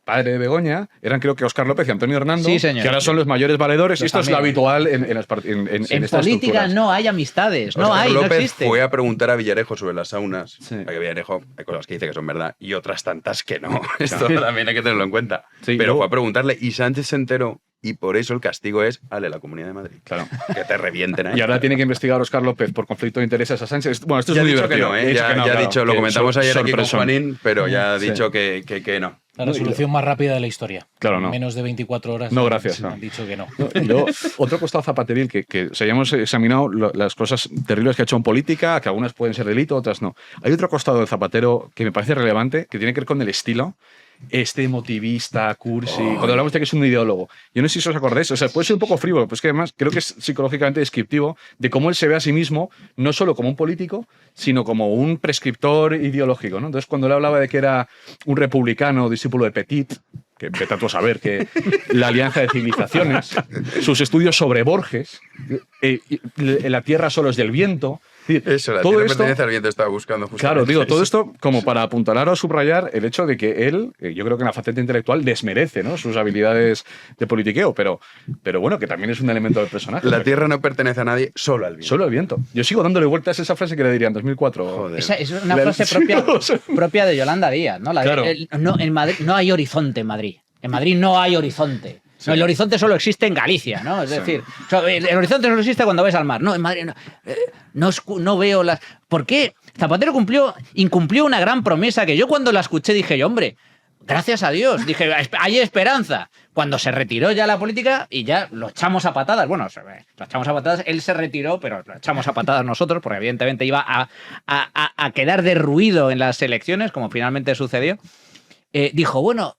padre de Begoña eran, creo que Óscar López y Antonio Hernando, Sí, señor. que ahora son los mayores valedores, y esto es lo también. habitual en estas En estructuras. política no hay amistades, no Óscar hay, no López existe. fue a preguntar a Villarejo sobre las saunas. Sí. Porque Villarejo hay cosas que dice que son verdad y otras tantas que no. Esto también hay que tenerlo en cuenta. Sí, Pero luego- fue a preguntarle y Sánchez se enteró y por eso el castigo es ale la Comunidad de Madrid. Claro. Que te revienten ahí. Y ahora tiene que investigar Óscar López por conflicto de intereses a Sánchez. Bueno, esto es Ya ha muy dicho que divertido. no, ¿eh? He dicho Ya, que no, ya ha claro, dicho, lo que comentamos ayer aquí con sorpresón. Juanín, pero ya ha Sí. dicho que no. La resolución más rápida de la historia. Claro, no. En menos de 24 horas. No, gracias, no. Han dicho que no. Y luego, otro costado zapateril que se hayamos examinado las cosas terribles que ha hecho en política, que algunas pueden ser delito, otras no. Hay otro costado del Zapatero que me parece relevante, que tiene que ver con el estilo. Este emotivista, cursi, cuando hablamos de que es un ideólogo. Yo no sé si os acordáis, o sea, puede ser un poco frívolo, pero es que además creo que es psicológicamente descriptivo de cómo él se ve a sí mismo, no solo como un político, sino como un prescriptor ideológico, ¿no? Entonces, cuando él hablaba de que era un republicano, discípulo de Petit, que vete a tú a saber que la Alianza de Civilizaciones, sus estudios sobre Borges, la tierra solo es del viento. Eso, la todo tierra esto, pertenece al viento, estaba buscando justamente. claro, digo, todo Sí. esto como para apuntalar o subrayar el hecho de que él, yo creo que en la faceta intelectual desmerece, ¿no?, sus habilidades de politiqueo, pero bueno, que también es un elemento del personaje. La tierra no pertenece a nadie, solo al viento. Solo el viento. Yo sigo dándole vueltas a esa frase que le diría en 2004. Joder. Esa es una La- frase propia de Yolanda Díaz, ¿no? Claro. En Madrid no hay horizonte en Madrid. En Madrid no hay horizonte. No, el horizonte solo existe en Galicia, ¿no? Es decir, el horizonte solo existe cuando ves al mar. No, en Madrid no veo las... ¿Por qué? Zapatero incumplió una gran promesa que yo cuando la escuché dije, hombre, gracias a Dios, dije, hay esperanza. Cuando se retiró ya la política y ya lo echamos a patadas, bueno, lo echamos a patadas, él se retiró, pero lo echamos a patadas nosotros, porque evidentemente iba a quedar derruido en las elecciones, como finalmente sucedió. Dijo, bueno,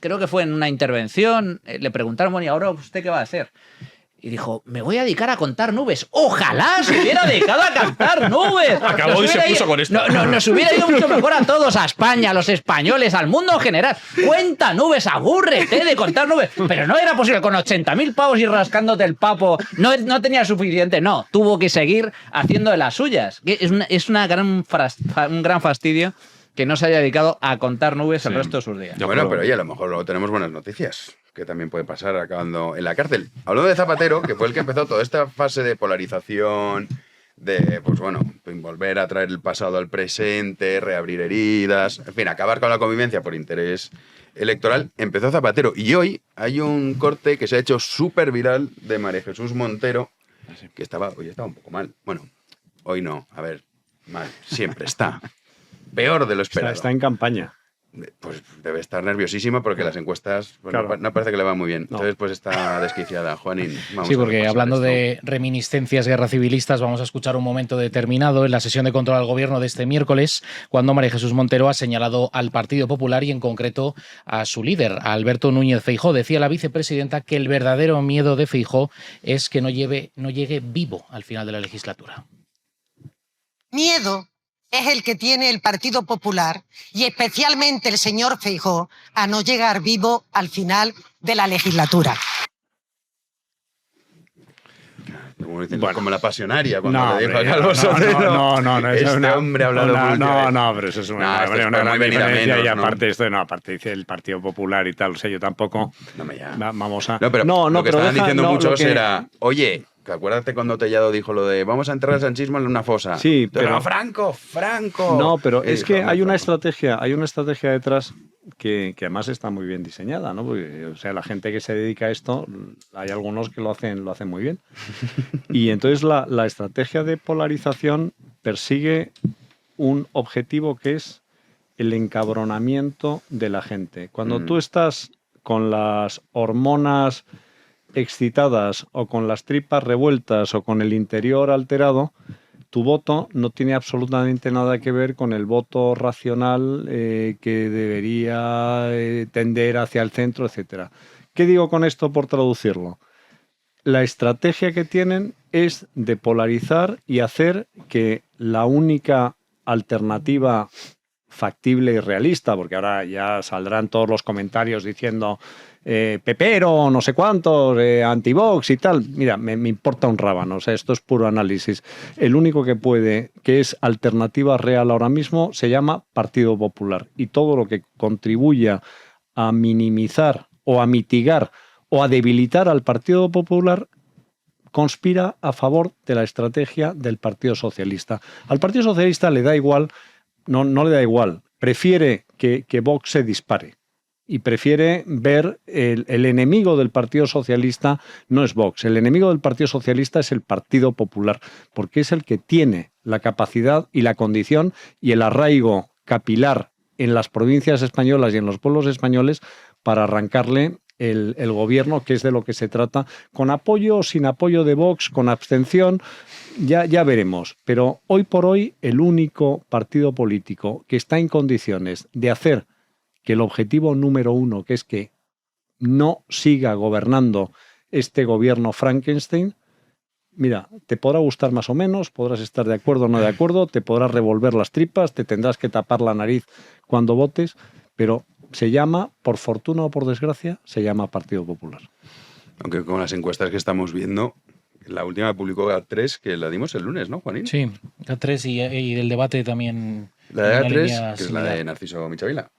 creo que fue en una intervención, le preguntaron, bueno, ¿y ahora usted qué va a hacer? Y dijo, me voy a dedicar a contar nubes. ¡Ojalá se hubiera dedicado a contar nubes! Acabó y se puso con esto. Nos hubiera ido mucho mejor a todos, a España, a los españoles, al mundo en general. Cuenta nubes, agúrrete de contar nubes. Pero no era posible, con 80.000 pavos y rascándote el papo, no tenía suficiente, no. Tuvo que seguir haciendo de las suyas. Es un gran fastidio que no se haya dedicado a contar nubes el resto de sus días. Bueno, pero oye, a lo mejor luego tenemos buenas noticias, que también puede pasar acabando en la cárcel. Hablando de Zapatero, que fue el que empezó toda esta fase de polarización, de, pues bueno, volver a traer el pasado al presente, reabrir heridas, en fin, acabar con la convivencia por interés electoral, empezó Zapatero. Y hoy hay un corte que se ha hecho súper viral de María Jesús Montero, que hoy estaba un poco mal. Bueno, hoy no, a ver, mal, siempre está. Peor de lo esperado. Está en campaña. Pues debe estar nerviosísima porque las encuestas pues, Claro. no parece que le va muy bien. No. Entonces, pues está desquiciada. Juanín, vamos Sí, a porque repasar hablando esto. de reminiscencias guerra civilistas, vamos a escuchar un momento determinado en la sesión de control al gobierno de este miércoles, cuando María Jesús Montero ha señalado al Partido Popular y en concreto a su líder, a Alberto Núñez Feijóo. Decía la vicepresidenta que el verdadero miedo de Feijóo es que no llegue vivo al final de la legislatura. Miedo es el que tiene el Partido Popular y especialmente el señor Feijóo a no llegar vivo al final de la legislatura. Como la pasionaria cuando No, le dijo a hombre, Calvo Sotelo. no, este es una, hombre ha hablado mucho. no, pero eso es una esto es gran muy venir a diferencia. menos, Y aparte ¿no? esto, aparte dice el Partido Popular y tal, o sea, yo tampoco vamos a... No, pero lo que pero estaban diciendo lo muchos que- era, oye, que acuérdate cuando Tellado dijo lo de vamos a enterrar el sanchismo en una fosa. Sí, pero Franco. No, pero Y es dijo, que "Hombre, hay una Franco". estrategia detrás que además está muy bien diseñada, ¿no? Porque, o sea, la gente que se dedica a esto, hay algunos que lo hacen muy bien. Y entonces la estrategia de polarización persigue un objetivo que es el encabronamiento de la gente. Cuando tú estás con las hormonas excitadas o con las tripas revueltas o con el interior alterado, tu voto no tiene absolutamente nada que ver con el voto racional que debería tender hacia el centro, etcétera. ¿Qué digo con esto por traducirlo? La estrategia que tienen es de polarizar y hacer que la única alternativa factible y realista, porque ahora ya saldrán todos los comentarios diciendo pepero, no sé cuántos, anti-Vox y tal. Mira, me importa un rábano, o sea, esto es puro análisis. El único que es alternativa real ahora mismo, se llama Partido Popular. Y todo lo que contribuya a minimizar o a mitigar o a debilitar al Partido Popular conspira a favor de la estrategia del Partido Socialista. Al Partido Socialista le da igual, no le da igual, prefiere que Vox se dispare. Y prefiere ver el enemigo del Partido Socialista no es Vox, el enemigo del Partido Socialista es el Partido Popular, porque es el que tiene la capacidad y la condición y el arraigo capilar en las provincias españolas y en los pueblos españoles para arrancarle el gobierno, que es de lo que se trata, con apoyo o sin apoyo de Vox, con abstención, ya veremos. Pero hoy por hoy el único partido político que está en condiciones de hacer que el objetivo número uno, que es que no siga gobernando este gobierno Frankenstein, mira, te podrá gustar más o menos, podrás estar de acuerdo o no de acuerdo, te podrás revolver las tripas, te tendrás que tapar la nariz cuando votes, pero se llama, por fortuna o por desgracia, se llama Partido Popular. Aunque con las encuestas que estamos viendo, la última que publicó GAT3, que la dimos el lunes, ¿no, Juanín? Sí, GAT3 y el debate también. La de en una GAT3, línea que es la similar. de Narciso Michavila,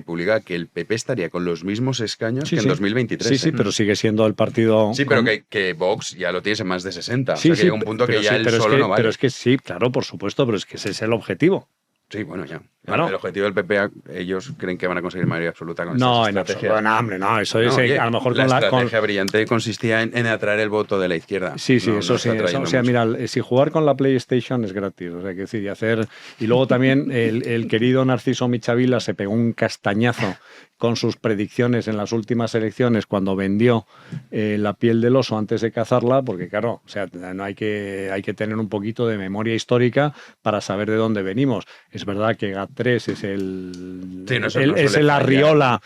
publica que el PP estaría con los mismos escaños Sí, que sí. en 2023. Sí, sí, pero sigue siendo el partido... Sí, pero que Vox ya lo tienes en más de 60. Sí, o sea, que llega un punto que pero ya sí, él pero es solo que- no vale. Pero es que sí, claro, por supuesto, pero es que ese es el objetivo. Sí, bueno, ya. Claro. El objetivo del PP, ellos creen que van a conseguir mayoría absoluta con No, estas en estrategias. absoluto, no, hombre, no, eso es oye, a lo mejor la con la... estrategia brillante consistía en atraer el voto de la izquierda. Sí, No, eso no sí. está trayendo O sea, mucho. mira, si jugar con la PlayStation es gratis. O sea, que decir, y hacer. Y luego también el querido Narciso Michavila se pegó un castañazo con sus predicciones en las últimas elecciones cuando vendió la piel del oso antes de cazarla, porque claro, o sea, no hay que tener un poquito de memoria histórica para saber de dónde venimos. Es verdad que GAT3 es Sí, no, eso no es suele el fallar. Arriola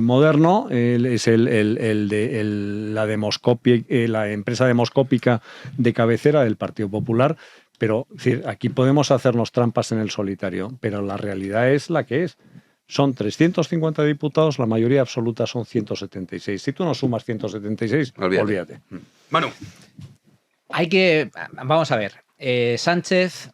moderno, es la la empresa demoscópica de cabecera del Partido Popular, pero es decir, aquí podemos hacernos trampas en el solitario, pero la realidad es la que es. Son 350 diputados, la mayoría absoluta son 176. Si tú no sumas 176, olvídate. Manu. Hay que... Vamos a ver. Sánchez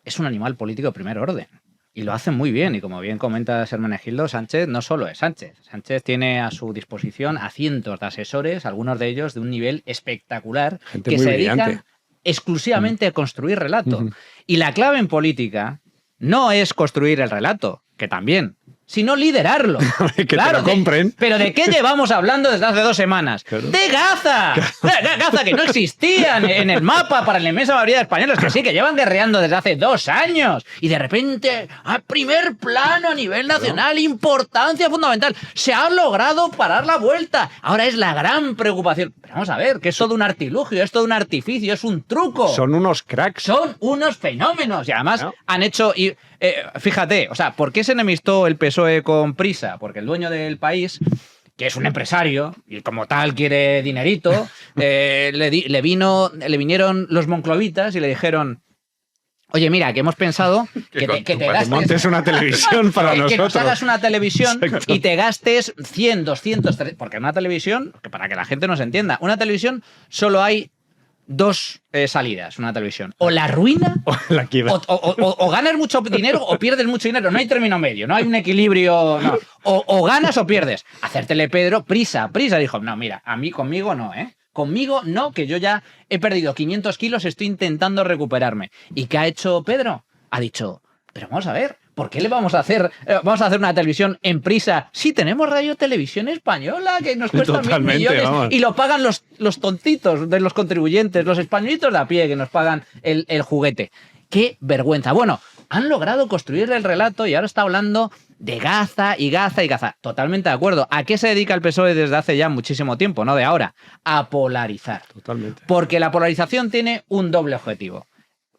es un animal político de primer orden. Y lo hace muy bien. Y como bien comenta Hermenegildo, Sánchez no solo es Sánchez. Sánchez tiene a su disposición a cientos de asesores, algunos de ellos de un nivel espectacular, Gente que muy se brillante. dedican exclusivamente a construir relato. Y la clave en política no es construir el relato, que también, sino liderarlo. Que te lo compren. Pero ¿de qué llevamos hablando desde hace 2 semanas? ¡De Gaza! De Gaza, que no existían en el mapa para la inmensa mayoría de españoles, que sí, que llevan guerreando desde hace 2 años. Y de repente, a primer plano a nivel nacional, importancia fundamental. Se ha logrado parar la vuelta. Ahora es la gran preocupación. Pero vamos a ver, que es todo un artilugio, es todo un artificio, es un truco. Son unos cracks. Son unos fenómenos. Y además han hecho... fíjate, o sea, ¿por qué se enemistó el PSOE con Prisa? Porque el dueño del País, que es un empresario y como tal quiere dinerito, le vinieron los monclovitas y le dijeron: Oye, mira, que hemos pensado que te gastes... montes una televisión para que nosotros. nos hagas una televisión Exacto. y te gastes 100, 200, 300... Porque en una televisión, que para que la gente nos entienda, una televisión solo hay dos salidas, una televisión. O la ruina, La quiebra. o ganas mucho dinero o pierdes mucho dinero. No hay término medio, no hay un equilibrio. No. O ganas o pierdes. Hacértele Pedro, prisa. Dijo, no, mira, conmigo no, ¿eh? Conmigo no, que yo ya he perdido 500 kilos, estoy intentando recuperarme. ¿Y qué ha hecho Pedro? Ha dicho, pero vamos a ver, ¿por qué le vamos a hacer una televisión en Prisa si tenemos Radio Televisión Española que nos cuesta 1.000 millones vamos. y lo pagan los tontitos de los contribuyentes, los españolitos de a pie que nos pagan el juguete? ¡Qué vergüenza! Bueno, han logrado construir el relato y ahora está hablando de Gaza y Gaza y Gaza. Totalmente de acuerdo. ¿A qué se dedica el PSOE desde hace ya muchísimo tiempo? No de ahora. A polarizar. Totalmente. Porque la polarización tiene un doble objetivo.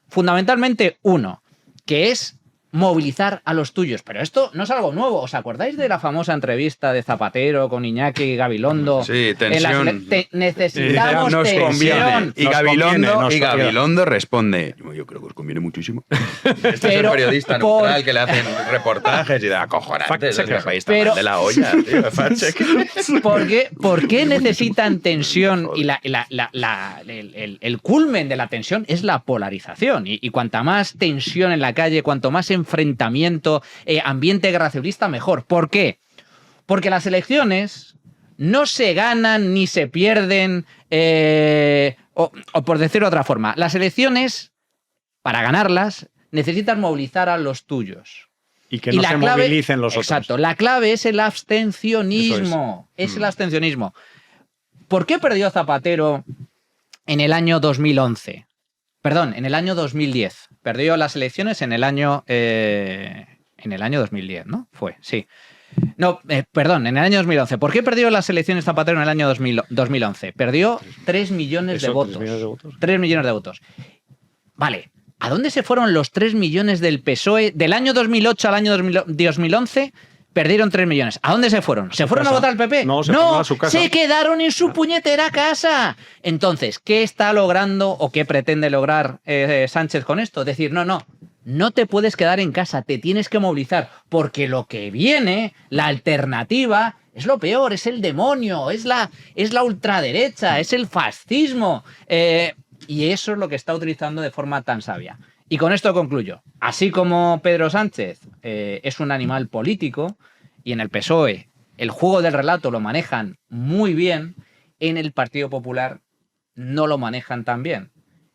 Fundamentalmente uno, que es movilizar a los tuyos. Pero esto no es algo nuevo. ¿Os acordáis de la famosa entrevista de Zapatero con Iñaki Gabilondo? Sí, tensión. Necesitamos nos tensión. conviene. Y Gabilondo, nos conviene. Gabilondo responde, yo creo que os conviene muchísimo. Este es el Pero periodista neutral que le hacen reportajes y de acojonantes. Es que el país está mal de la olla, tío. ¿Por qué necesitan tensión? Y el culmen de la tensión es la polarización. Y cuanta más tensión en la calle, cuanto más enfrentamiento, ambiente guerra civilista, mejor. ¿Por qué? Porque las elecciones no se ganan ni se pierden, o por decirlo de otra forma, las elecciones, para ganarlas, necesitan movilizar a los tuyos. Y que no se movilicen los otros. Exacto. La clave es el abstencionismo. Es el abstencionismo. ¿Por qué perdió Zapatero en el año 2011? Perdón, en el año 2010. Perdió las elecciones en el año 2010, ¿no? Fue, sí. No, perdón, en el año 2011. ¿Por qué perdió las elecciones Zapatero en el año 2011? Perdió 3 millones de votos. 3 millones de votos. 3 millones de votos. Vale. ¿A dónde se fueron los 3 millones del PSOE? Del año 2008 al año 2011 perdieron 3 millones. ¿A dónde se fueron? ¿Se fueron a votar al PP? No, se fueron a su casa. Se quedaron en su puñetera casa. Entonces, ¿qué está logrando o qué pretende lograr Sánchez con esto? Decir, no te puedes quedar en casa, te tienes que movilizar, porque lo que viene, la alternativa, es lo peor, es el demonio, es la ultraderecha, es el fascismo. Y eso es lo que está utilizando de forma tan sabia. Y con esto concluyo. Así como Pedro Sánchez es un animal político y en el PSOE el juego del relato lo manejan muy bien, en el Partido Popular no lo manejan tan bien.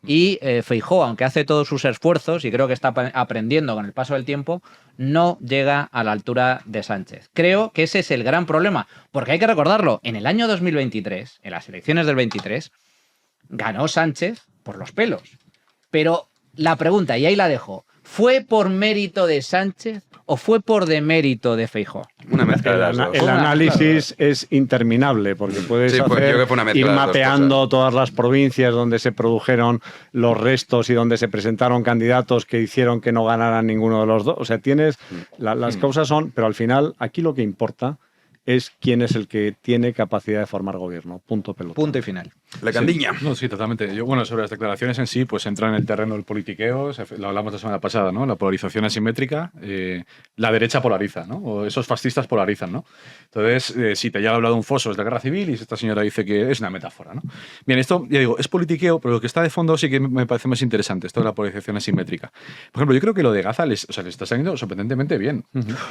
Y Feijóo, aunque hace todos sus esfuerzos y creo que está aprendiendo con el paso del tiempo, no llega a la altura de Sánchez. Creo que ese es el gran problema, porque hay que recordarlo, en el año 2023, en las elecciones del 23, ganó Sánchez por los pelos. Pero la pregunta, y ahí la dejo, ¿fue por mérito de Sánchez o fue por demérito de Feijóo? Una mezcla de las dos. El análisis es interminable porque puedes Sí, pues yo creo que fue una mezcla ir de las dos mapeando todas las provincias donde se produjeron los restos y donde se presentaron candidatos que hicieron que no ganaran ninguno de los dos. O sea, tienes las causas son, pero al final aquí lo que importa es quién es el que tiene capacidad de formar gobierno. Punto pelota. Punto y final. La candiña. Sí, no, sí, totalmente. Sobre las declaraciones en sí, pues entra en el terreno del politiqueo, lo hablamos la semana pasada, ¿no? La polarización asimétrica, la derecha polariza, ¿no? O esos fascistas polarizan, ¿no? Entonces, si te ya he hablado de un foso es de guerra civil y esta señora dice que es una metáfora, ¿no? Bien, esto, ya digo, es politiqueo, pero lo que está de fondo sí que me parece más interesante, esto de la polarización asimétrica. Por ejemplo, yo creo que lo de Gaza les está saliendo sorprendentemente bien.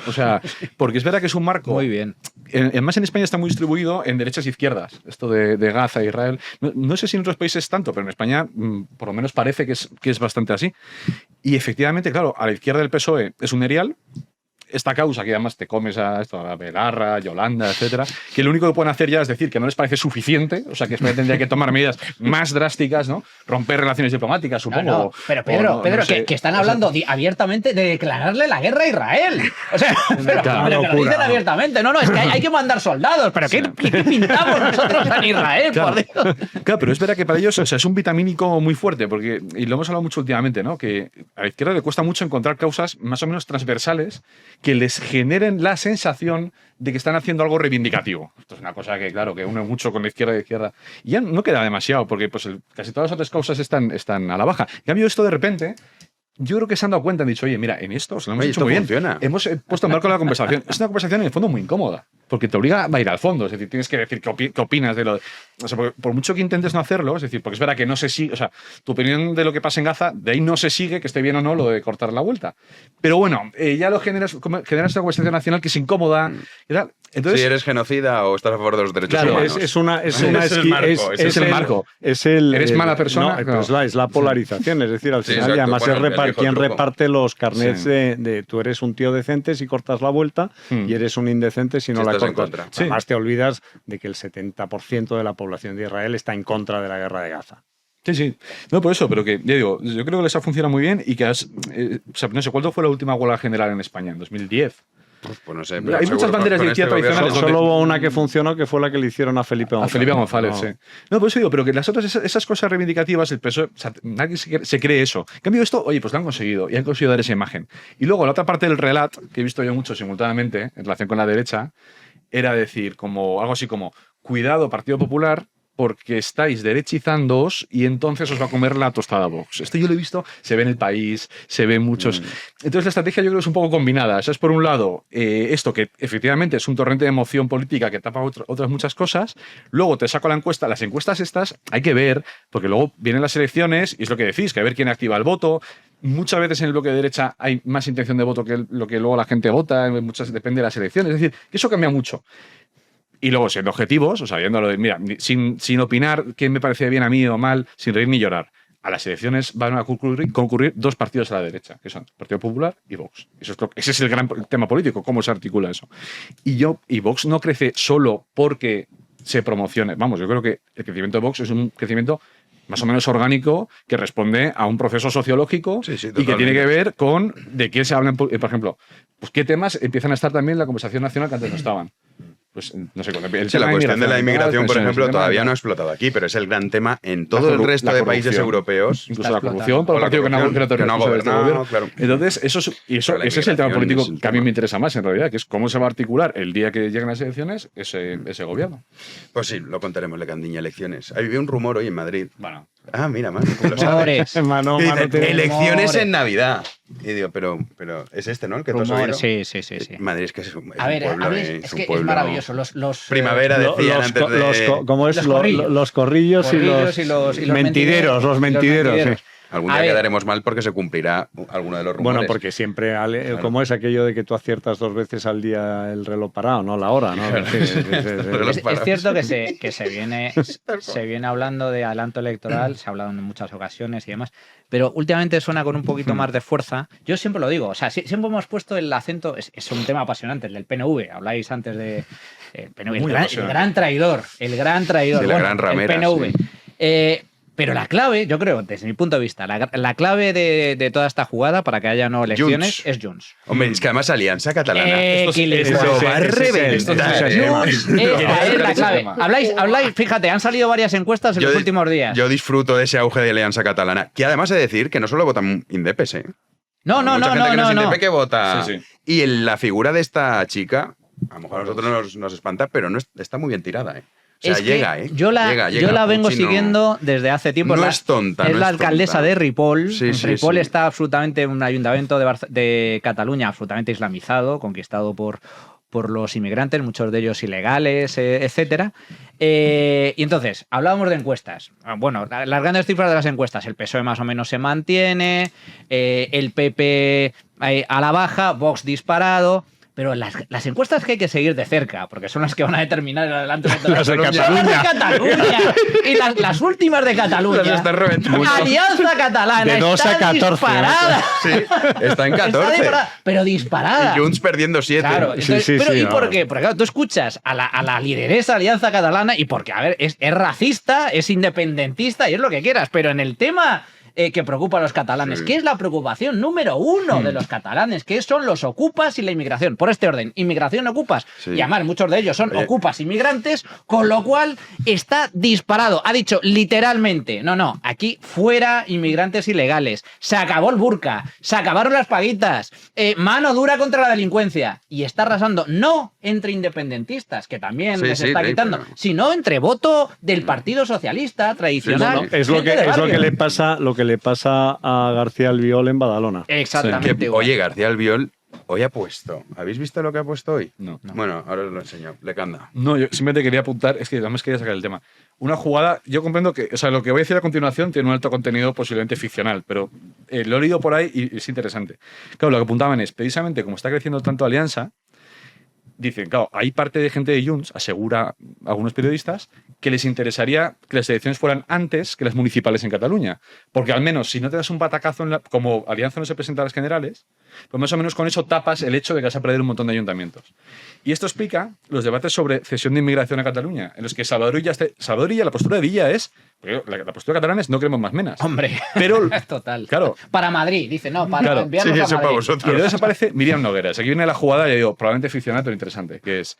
O sea, porque es verdad que es un marco... Muy bien. Además, en España está muy distribuido en derechas e izquierdas, esto de Gaza, Israel. No sé si en otros países tanto, pero en España por lo menos parece que es bastante así. Y efectivamente, claro, a la izquierda del PSOE es un erial. Esta causa que además te comes a Belarra, Yolanda, etcétera, que lo único que pueden hacer ya es decir que no les parece suficiente, o sea que España tendría que tomar medidas más drásticas, ¿no? Romper relaciones diplomáticas, supongo. No. Pero Pedro, que están hablando abiertamente de declararle la guerra a Israel. O sea, pero que lo dicen abiertamente. No, es que hay que mandar soldados. ¿Pero qué pintamos nosotros en Israel, claro. por Dios? Claro, pero es verdad que para ellos, o sea, es un vitamínico muy fuerte, porque, y lo hemos hablado mucho últimamente, ¿no? Que a la izquierda le cuesta mucho encontrar causas más o menos transversales que les generen la sensación de que están haciendo algo reivindicativo. Esto es una cosa que, claro, que une mucho con la izquierda y la izquierda. Y ya no queda demasiado, porque pues, casi todas las otras causas están a la baja. En cambio, esto de repente yo creo que se han dado cuenta, han dicho, oye, mira, en esto se lo hemos Oye, hecho esto muy funciona. bien. Hemos puesto en marco la conversación. Es una conversación en el fondo muy incómoda, porque te obliga a ir al fondo. Es decir, tienes que decir qué opinas de lo. O sea, por mucho que intentes no hacerlo, es decir, porque es verdad que no se sigue. O sea, tu opinión de lo que pasa en Gaza, de ahí no se sigue que esté bien o no lo de cortar la vuelta. Pero bueno, ya lo generas una conversación nacional que es incómoda y tal. Entonces, si eres genocida o estás a favor de los derechos claro, humanos. Es el marco. Eres mala persona. No, pues es la polarización. Es decir, al Sí, final, exacto. y además Bueno, es quien truco. reparte los carnets Sí. de tú eres un tío decente si cortas la vuelta y eres un indecente si no Si la estás en cortas. contra. Sí. Además, te olvidas de que el 70% de la población de Israel está en contra de la guerra de Gaza. Sí. No, por eso, pero que, ya digo, yo creo que les ha funcionado muy bien y que o sea, no sé, ¿cuándo fue la última huelga general en España? ¿En 2010? Pues no sé. Hay pero muchas seguro banderas con de izquierda este tradicionales. gobierno- Solo hubo una que funcionó, que fue la que le hicieron a Felipe González. A Felipe González, No. sí. No, por eso digo, pero que las otras, esas cosas reivindicativas, el PSOE, o sea, nadie se cree eso. En cambio, esto, oye, pues lo han conseguido y han conseguido dar esa imagen. Y luego, la otra parte del relato, que he visto yo mucho simultáneamente en relación con la derecha, era decir, como algo así como, cuidado, Partido Popular, porque estáis derechizándoos y entonces os va a comer la tostada Vox. Esto yo lo he visto, se ve en El País, se ve en muchos. Entonces la estrategia yo creo que es un poco combinada. O sea, es por un lado esto que efectivamente es un torrente de emoción política que tapa otras muchas cosas. Luego te saco la encuesta. Las encuestas estas hay que ver, porque luego vienen las elecciones y es lo que decís, que a ver quién activa el voto. Muchas veces en el bloque de derecha hay más intención de voto que lo que luego la gente vota. Muchas depende de las elecciones. Es decir, que eso cambia mucho. Y luego, siendo objetivos, o sea, viéndolo de, mira, sin opinar qué me parecía bien a mí o mal, sin reír ni llorar, a las elecciones van a concurrir dos partidos a la derecha, que son Partido Popular y Vox. Ese es el gran tema político, cómo se articula eso. Y Vox no crece solo porque se promocione. Vamos, yo creo que el crecimiento de Vox es un crecimiento más o menos orgánico que responde a un proceso sociológico y que tiene totalmente. que ver con de qué se hablan, por ejemplo, pues qué temas empiezan a estar también en la conversación nacional que antes no estaban. Pues no sé, el Sí, la tema cuestión de la el tema inmigración, las por pensiones, ejemplo, el tema todavía de- no ha explotado aquí, pero es el gran tema en todo el resto de países europeos. Incluso la corrupción por el partido que no ha gobernado. Claro. Entonces, ese es el tema político que a mí me interesa más, en realidad, que es cómo se va a articular el día que lleguen las elecciones ese gobierno. Pues sí, lo contaremos, le candiña elecciones. Había un rumor hoy en Madrid. Bueno. Ah, mira, Manu. Rumores. Mano, Que dice, Mano, tiene elecciones rumores. en Navidad. Y digo, pero es este, ¿no? El que tú has oído. Rumores, sí. Madrid es que es un A ver, pueblo, es que es pueblo. maravilloso. Los Primavera decían antes de... ¿Cómo es? Los corrillos. Los corrillos y los mentideros. Los mentideros, sí. Algún A día ver. quedaremos mal porque se cumplirá alguno de los rumores. Bueno, porque siempre, como es aquello de que tú aciertas 2 veces al día el reloj parado, no la hora, ¿no? Sí. Es cierto que se viene hablando de adelanto electoral, se ha hablado en muchas ocasiones y demás, pero últimamente suena con un poquito más de fuerza. Yo siempre lo digo, o sea, siempre hemos puesto el acento, es un tema apasionante, el del PNV, habláis antes de PNV, el gran traidor, De la gran ramera, el PNV. sí. Pero la clave, yo creo, desde mi punto de vista, la clave de toda esta jugada para que haya no elecciones es Junts. Hombre, es que además Alianza Catalana. ¿Qué les Esto pasa? va a reventar. Esta es la clave. Habláis, fíjate, han salido varias encuestas en los últimos días. Yo disfruto de ese auge de Alianza Catalana, que además he de decir que no solo votan indepes, ¿eh? No. Es indepe que vota. Sí. Y en la figura de esta chica, a lo mejor a nosotros nos espanta, pero no está muy bien tirada, ¿eh? O sea, Es que llega, ¿eh? Yo la vengo Pucci no- siguiendo desde hace tiempo. No es tonta, Es no la es alcaldesa tonta. de Ripoll. Sí, sí, Ripoll sí. está absolutamente un ayuntamiento de Cataluña absolutamente islamizado, conquistado por los inmigrantes, muchos de ellos ilegales, etcétera. Y entonces, hablábamos de encuestas. Bueno, las grandes cifras de las encuestas. El PSOE más o menos se mantiene, el PP a la baja, Vox disparado. Pero las encuestas que hay que seguir de cerca, porque son las que van a determinar el adelanto electoral. Las de Son Cataluña. las de Cataluña. Y las últimas de Cataluña. Las están reventando. Alianza Catalana. De 2 a está 14, disparada. Sí, está en Está 14. disparada, pero disparada. Y Junts perdiendo 7. Claro, entonces, Sí, pero sí, ¿y no. por qué? Porque claro, tú escuchas a la lideresa Alianza Catalana y porque, a ver, es racista, es independentista y es lo que quieras, pero en el tema que preocupa a los catalanes, que es la preocupación número 1 de los catalanes, que son los ocupas y la inmigración. Por este orden, inmigración, ocupas, Sí. y además muchos de ellos son ocupas inmigrantes, con lo cual está disparado. Ha dicho literalmente, no, aquí fuera inmigrantes ilegales, se acabó el burka, se acabaron las paguitas, mano dura contra la delincuencia, y está arrasando no entre independentistas, que también Sí, les sí, está sí, quitando, pero- sino entre voto del Partido Socialista tradicional. Bueno, es lo gente de que barrio. le pasa a García Albiol en Badalona. Exactamente Que, igual. oye, García Albiol hoy ha puesto. ¿Habéis visto lo que ha puesto hoy? No. Bueno, ahora os lo enseño. Le canta. No, yo simplemente quería apuntar, es que además quería sacar el tema. Una jugada, yo comprendo que, o sea, lo que voy a decir a continuación tiene un alto contenido posiblemente ficcional, pero lo he leído por ahí y es interesante. Claro, lo que apuntaban es, precisamente como está creciendo tanto Alianza, dicen, claro, hay parte de gente de Junts, asegura algunos periodistas, que les interesaría que las elecciones fueran antes que las municipales en Cataluña. Porque al menos, si no te das un patacazo, como Alianza no se presenta a las generales, pues más o menos con eso tapas el hecho de que vas a perder un montón de ayuntamientos. Y esto explica los debates sobre cesión de inmigración a Cataluña, en los que Salvador Illa, la postura de Illa es, la postura catalana es no queremos más menas. Hombre, pero total. Claro. Para Madrid, dice, no, para Claro, enviarnos sí, a eso Madrid. para vosotros. Y luego desaparece Miriam Nogueras. Aquí viene la jugada, ya digo, probablemente ficcional, pero interesante, que es,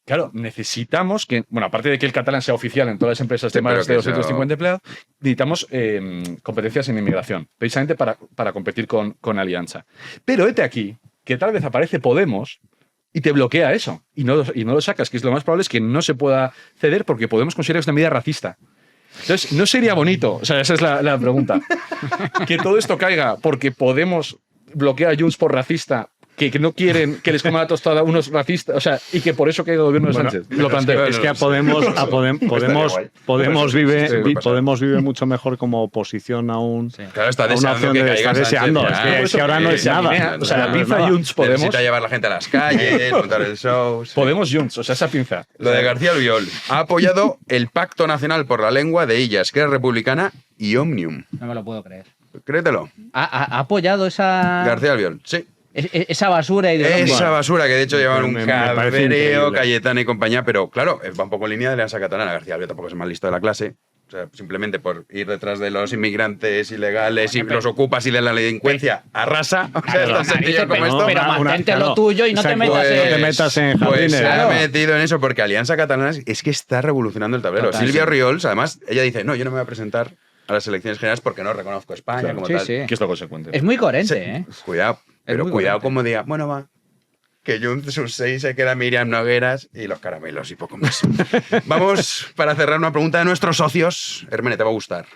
claro, necesitamos que, bueno, aparte de que el catalán sea oficial en todas las empresas de Sí, más pero de que 250 empleados, necesitamos competencias en inmigración, precisamente para competir con Alianza. Pero hete aquí, que tal vez aparece Podemos y te bloquea eso, y no lo sacas, que es lo más probable es que no se pueda ceder porque Podemos considera que es una medida racista. Entonces, ¿no sería bonito? O sea, esa es la pregunta. Que todo esto caiga porque Podemos bloquea a Junts por racista, que no quieren que les coma la tostada unos racistas, o sea, y que por eso caiga el gobierno de Bueno, Sánchez. Lo planteo. Es que a Podemos Podemos vive mucho mejor como oposición a un Claro, está a una deseando opción que de caiga está Sánchez, deseando. ya. Es que ahora no es se nada. alinea, o sea, la No es pinza nada. Junts Podemos. Necesita llevar la gente a las calles, montar el show. sí. Podemos Junts, o sea, esa pinza. Lo de García Albiol. Ha apoyado el Pacto Nacional por la Lengua de Illa, Esquerra Republicana y Omnium. No me lo puedo creer. Créetelo. ¿Ha apoyado esa, García Albiol, sí. esa basura ideológica? Esa basura que de hecho llevan un me parece cabreo, increíble. Cayetana y compañía, pero claro, va un poco en línea de la Alianza Catalana. García Albiol tampoco es el más listo de la clase. O sea, simplemente por ir detrás de los inmigrantes ilegales y los ocupas y de la delincuencia, arrasa. O sea, es tan sencillo como esto. Pero mantente lo tuyo y no te Exacto. metas No en... te metas en Pues jardines. se ha Claro. metido en eso porque Alianza Catalana es que está revolucionando el tablero. Total, Silvia sí. Riols, además, ella dice, no, yo no me voy a presentar a las elecciones generales porque no reconozco España Claro. como Sí, tal. sí. Que es lo consecuente. Es muy coherente, Sí. ¿eh? Cuidado, pero muy cuidado coherente. como diga, bueno, va, que Junts sus 6 se queda Miriam Nogueras y los caramelos y poco más. Vamos para cerrar una pregunta de nuestros socios. Hermene, te va a gustar.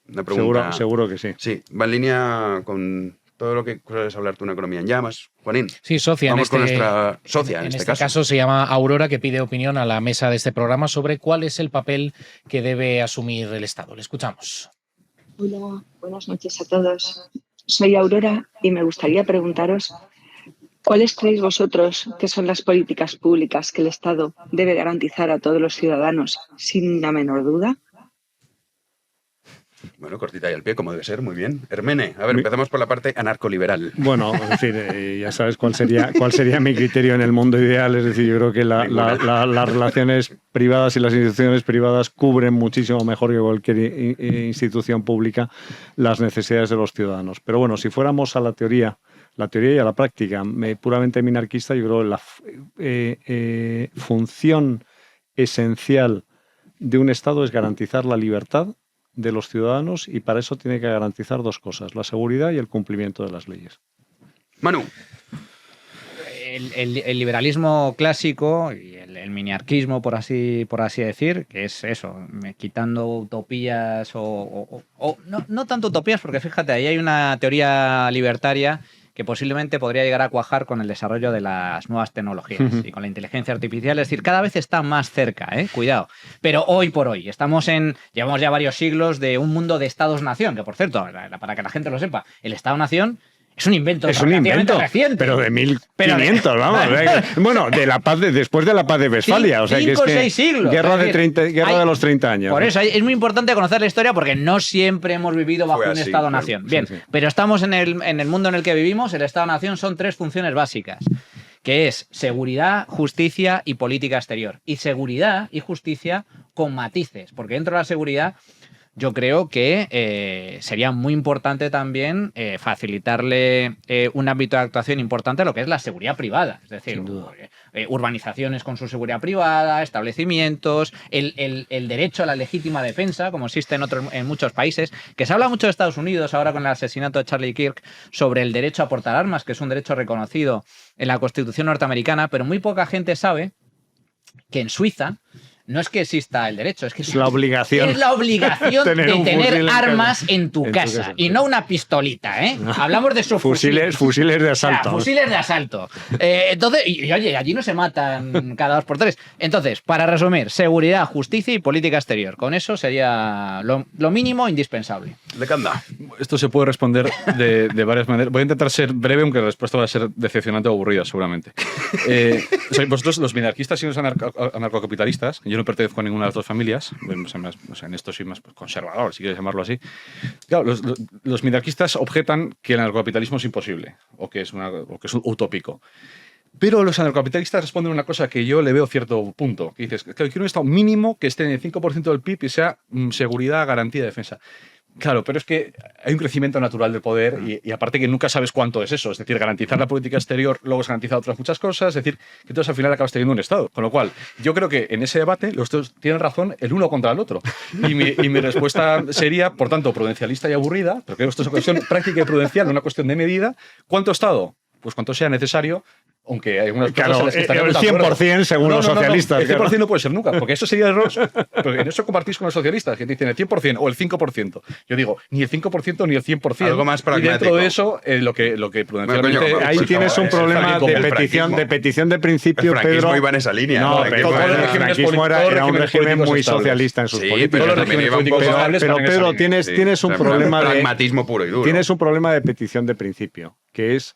Una pregunta. Seguro que sí. Sí, va en línea con todo lo que sueles hablar tú, una economía en llamas. Juanín. Sí, socia. Vamos en con este, nuestra socia en en este caso. se llama Aurora, que pide opinión a la mesa de este programa sobre cuál es el papel que debe asumir el Estado. Le escuchamos. Hola, buenas noches a todos. Soy Aurora y me gustaría preguntaros ¿cuáles creéis vosotros que son las políticas públicas que el Estado debe garantizar a todos los ciudadanos sin la menor duda? Bueno, cortita y al pie, como debe ser, muy bien. Hermene, a ver, empezamos por la parte anarcoliberal. Bueno, en fin, ya sabes cuál sería mi criterio en el mundo ideal. Es decir, yo creo que las relaciones privadas y las instituciones privadas cubren muchísimo mejor que cualquier institución pública las necesidades de los ciudadanos. Pero bueno, si fuéramos a la teoría y a la práctica, puramente minarquista, yo creo que la función esencial de un Estado es garantizar la libertad de los ciudadanos y para eso tiene que garantizar dos cosas, la seguridad y el cumplimiento de las leyes. Manu. El liberalismo clásico y el miniarquismo, por así decir, que es eso, quitando utopías o no tanto utopías, porque fíjate, ahí hay una teoría libertaria que posiblemente podría llegar a cuajar con el desarrollo de las nuevas tecnologías y con la inteligencia artificial. Es decir, cada vez está más cerca, cuidado. Pero hoy por hoy, llevamos ya varios siglos de un mundo de Estados-nación, que por cierto, para que la gente lo sepa, el Estado-nación es un invento reciente. Pero de 1500, vamos. Bueno, después de la paz de Westfalia. O sea, que es 5 o que 6 siglos. Guerra de los 30 años. Por eso es muy importante conocer la historia porque no siempre hemos vivido bajo un Estado-nación. Claro, Bien, sí. pero estamos en el mundo en el que vivimos. El Estado-nación son 3 funciones básicas, que es seguridad, justicia y política exterior. Y seguridad y justicia con matices, porque dentro de la seguridad yo creo que sería muy importante también facilitarle un ámbito de actuación importante a lo que es la seguridad privada. Es decir, urbanizaciones con su seguridad privada, establecimientos, el derecho a la legítima defensa, como existe en muchos países, que se habla mucho de Estados Unidos ahora con el asesinato de Charlie Kirk, sobre el derecho a portar armas, que es un derecho reconocido en la Constitución norteamericana, pero muy poca gente sabe que en Suiza no es que exista el derecho, es que es la obligación. Es la obligación de tener armas en tu casa y no una pistolita, ¿eh? Hablamos de subfusiles. Fusiles de asalto. O sea, fusiles de asalto. Entonces, y oye, allí no se matan cada 2 por 3. Entonces, para resumir, seguridad, justicia y política exterior. Con eso sería lo mínimo indispensable. Lecanda. Esto se puede responder de varias maneras. Voy a intentar ser breve, aunque la respuesta va a ser decepcionante o aburrida, seguramente. Vosotros, los minarquistas y los anarcocapitalistas, yo no pertenezco a ninguna de las dos familias, en esto soy más conservador, si quieres llamarlo así. Claro, los minarquistas objetan que el anarcocapitalismo es imposible o que es utópico. Pero los anarcocapitalistas responden una cosa que yo le veo cierto punto. Que dices, claro, quiero un Estado mínimo que esté en el 5% del PIB y sea seguridad, garantía de defensa. Claro, pero es que hay un crecimiento natural del poder y aparte que nunca sabes cuánto es eso. Es decir, garantizar la política exterior luego es garantizar otras muchas cosas. Es decir, que entonces al final acabas teniendo un Estado. Con lo cual, yo creo que en ese debate los dos tienen razón el uno contra el otro. Y mi respuesta sería, por tanto, prudencialista y aburrida, pero creo que esto es una cuestión práctica y prudencial, no una cuestión de medida. ¿Cuánto Estado? Pues cuanto sea necesario. Aunque hay algunas cosas en las que estaríamos el 100% según los socialistas. El 100% no puede ser nunca, porque eso sería error. Porque en eso compartís con los socialistas, que dicen el 100% o el 5%. Yo digo, ni el 5% ni el 100%. Algo más pragmático. Y dentro de eso, lo que prudencialmente... Bueno, coño, ahí tienes un problema de petición de principio, el franquismo Pedro. iba en esa línea. No, pero el franquismo era un régimen muy socialista en sus políticas. Pero Pedro, tienes un problema de... pragmatismo puro y duro. Tienes un problema de petición de principio, que es...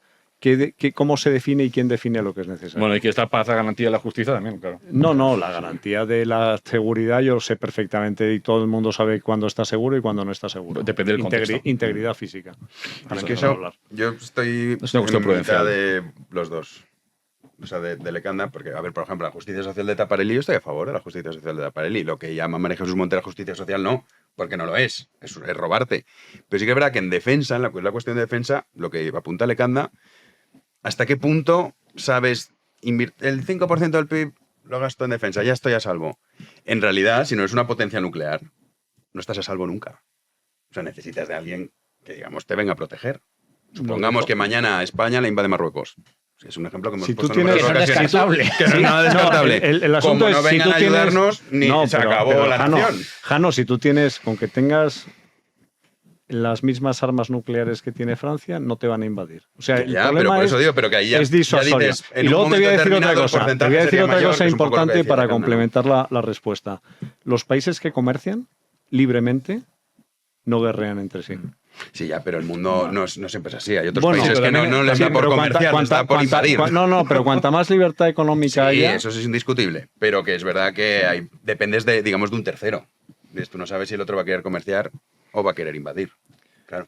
¿Cómo se define y quién define lo que es necesario? Bueno, y que está para la garantía de la justicia también, claro. No, la garantía de la seguridad yo lo sé perfectamente y todo el mundo sabe cuándo está seguro y cuándo no está seguro. Depende del contexto. Integridad física. Es que eso, yo estoy en mitad de los dos. O sea, de Lecanda, porque, a ver, por ejemplo, la justicia social de Taparelli, yo estoy a favor de la justicia social de Taparelli. Lo que llama María Jesús Montero justicia social, no, porque no lo es robarte. Pero sí que es verdad que en defensa, en la cuestión de defensa, lo que apunta Lecanda, ¿hasta qué punto sabes el 5% del PIB lo gasto en defensa? Ya estoy a salvo. En realidad, si no es una potencia nuclear, no estás a salvo nunca. O sea, necesitas de alguien que, digamos, te venga a proteger. Supongamos que mañana España le invade Marruecos. Es un ejemplo que hemos puesto en otras ocasiones. Que no es nada descartable. El asunto como es, no vengan a ayudarnos, se acabó la nación. Jano, si tú tienes, con que tengas las mismas armas nucleares que tiene Francia, no te van a invadir. O sea, el problema pero por eso digo, pero que ahí ya, es disuasorio. Ya dices, y luego te voy a decir otra cosa. Te voy a decir otra cosa importante para complementar la respuesta. Los países que comercian libremente no guerrean entre sí. Sí, ya, pero el mundo no siempre es así. Hay otros países que no les da por comerciar, les da por invadir. No, pero cuanta más libertad económica haya... Sí, eso es indiscutible. Pero que es verdad que dependes de, digamos, de un tercero. Tú no sabes si el otro va a querer comerciar o va a querer invadir. Claro.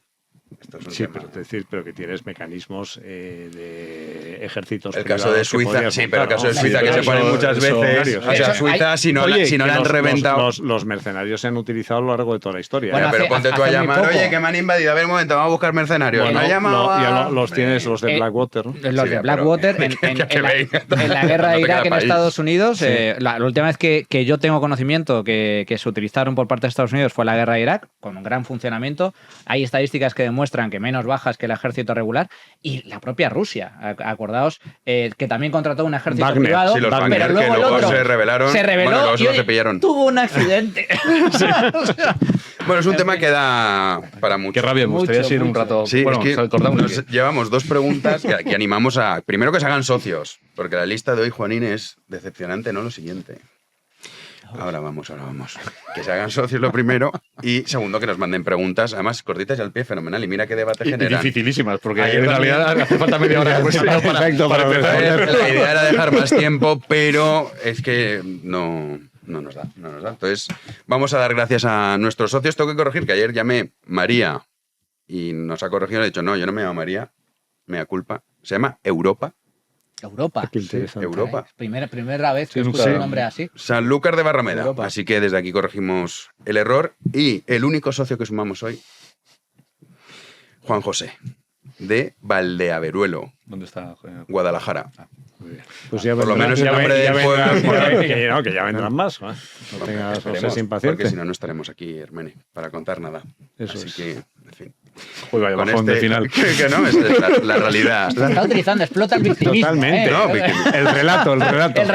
Esto es un tema. Pero que tienes mecanismos de ejércitos. El caso de Suiza, pero el caso de Suiza que se ponen muchas veces. O sea, Suiza, si no la han reventado. Los mercenarios se han utilizado a lo largo de toda la historia. Bueno, pero ponte tú a llamar, oye, que me han invadido. A ver, un momento, vamos a buscar mercenarios. Bueno, me ha llamado. los tienes, los de Blackwater. Los de Blackwater en la guerra de Irak en Estados Unidos. La última vez que yo tengo conocimiento que se utilizaron por parte de Estados Unidos fue la guerra de Irak, con un gran funcionamiento. Hay estadísticas que demuestran que menos bajas que el ejército regular, y la propia Rusia, acordaos, que también contrató un ejército privado, sí, pero luego el otro se rebelaron, bueno, y se pillaron. Tuvo un accidente. Bueno, es un tema que da para mucho. Qué rabia, me gustaría seguir un rato. Sí, bueno, es que llevamos dos preguntas que animamos a... Primero, que se hagan socios, porque la lista de hoy, Juanín, es decepcionante, no lo siguiente. Ahora vamos. Que se hagan socios lo primero, y segundo, que nos manden preguntas, además cortitas y al pie, fenomenal. Y mira qué debate generan. Dificilísimas, porque en realidad hace falta media hora para empezar. La idea era dejar más tiempo, pero es que no nos da. Entonces, vamos a dar gracias a nuestros socios. Tengo que corregir que ayer llamé María y nos ha corregido. Le he dicho, no, yo no me llamo María, mea culpa. Se llama Europa. Europa. Qué interesante. Europa. Primera vez que Sí, escucho nunca- un nombre así. Sanlúcar de Barrameda. Europa. Así que desde aquí corregimos el error. Y el único socio que sumamos hoy, Juan José, de Valdeaveruelo, ¿Dónde está? Guadalajara. Pues ya Por lo vendrán- menos el nombre del vendrán- pueblo. que ya vendrán más. ¿no? No tengas, no seas Esperemos, impaciente. porque si no, no estaremos aquí, Hermene, para contar nada. Eso Así es. que, en fin. Uy, vaya Con bajón de final. que no, es la realidad. Lo está utilizando, explota el victimismo. Totalmente. No, El relato. El relato. El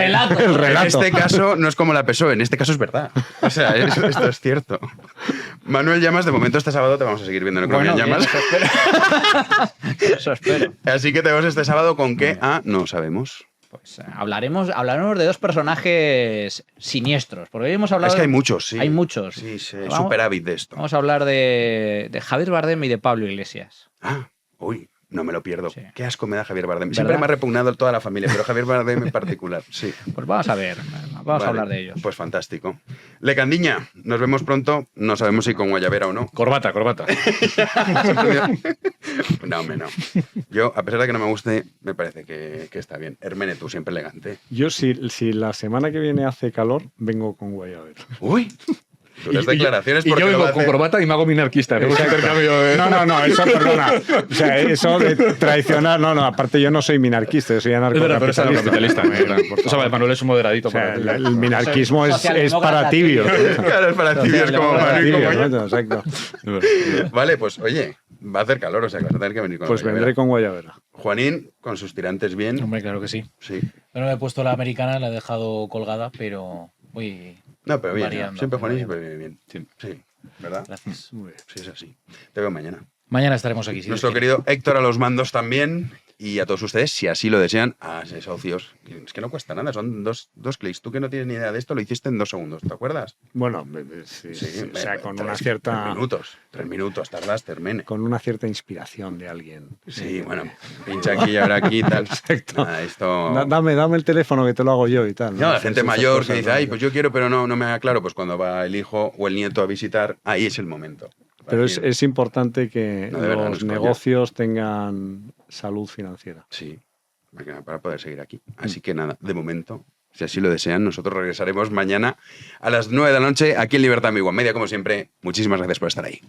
En relato. este caso no es como la PSOE, en este caso es verdad. O sea, esto es cierto. Manuel Llamas, de momento este sábado te vamos a seguir viendo en Economía en Bueno, Llamas. Eso espero. Así que te vemos este sábado con qué no sabemos. Pues hablaremos de dos personajes siniestros. Porque hoy hemos hablado. Es que hay muchos, sí. Hay muchos. Sí, sí, Vamos- superávit de esto. Vamos a hablar de Javier Bardem y de Pablo Iglesias. Uy, no me lo pierdo. Sí. Qué asco me da Javier Bardem. ¿Verdad? Siempre me ha repugnado toda la familia, pero Javier Bardem en particular, sí. Pues vamos a ver, vamos Vale, a hablar de ellos. Pues fantástico. Lecandiña, nos vemos pronto. No sabemos si con guayabera o no. Corbata. No, hombre, no. Yo, a pesar de que no me guste, me parece que está bien. Hermene, tú siempre elegante. Yo, si la semana que viene hace calor, vengo con guayabera. Uy. Las declaraciones Y porque yo lo vengo hace- con corbata y me hago minarquista. Hacemos Exacto. intercambio de- No, eso, perdona. O sea, eso de traicionar, aparte yo no soy minarquista, yo soy Es verdad, pero es anarcocapitalista. anarcocapitalista. Por O sea, favor. Manuel es un moderadito. O sea, para ti. el minarquismo es Socialdemócrata para tibios. Claro, es para tibios como Para Manu y como tibios, yo. ¿no? Exacto. Vale, pues oye, va a hacer calor, o sea que vas a tener que venir con Pues guayabera. vendré con guayabera. Juanín, con sus tirantes bien. Hombre, claro que sí. Sí. Yo no me he puesto la americana, la he dejado colgada, pero voy No, pero bien, variando, siempre Juanín variando. siempre viene bien. Sí, ¿verdad? Gracias. Sí, es así. Te veo mañana. Mañana estaremos aquí. Si Nuestro Dios quiere. querido Héctor a los mandos también. Y a todos ustedes, si así lo desean, a socios. Es que no cuesta nada, son dos clics. Tú que no tienes ni idea de esto, lo hiciste en 2 segundos, ¿te acuerdas? Bueno, sí, o sea, con una cierta... 3 minutos, tardaste, Hermene. Con una cierta inspiración de alguien. Sí, bueno, pincha aquí y ahora aquí y tal. Exacto. Nada, esto... Dame el teléfono que te lo hago yo y tal. No, la gente Esas mayor cosas, que dice, ¿no? ay, pues yo quiero, pero no me da claro. Pues cuando va el hijo o el nieto a visitar, ahí es el momento. Pero Aquí, es importante que No, de verdad, no los es coña. negocios tengan salud financiera. Sí, para poder seguir aquí. Así que nada, de momento, si así lo desean, nosotros regresaremos mañana a las 9 de la noche aquí en Libertad Amigua Media, como siempre. Muchísimas gracias por estar ahí.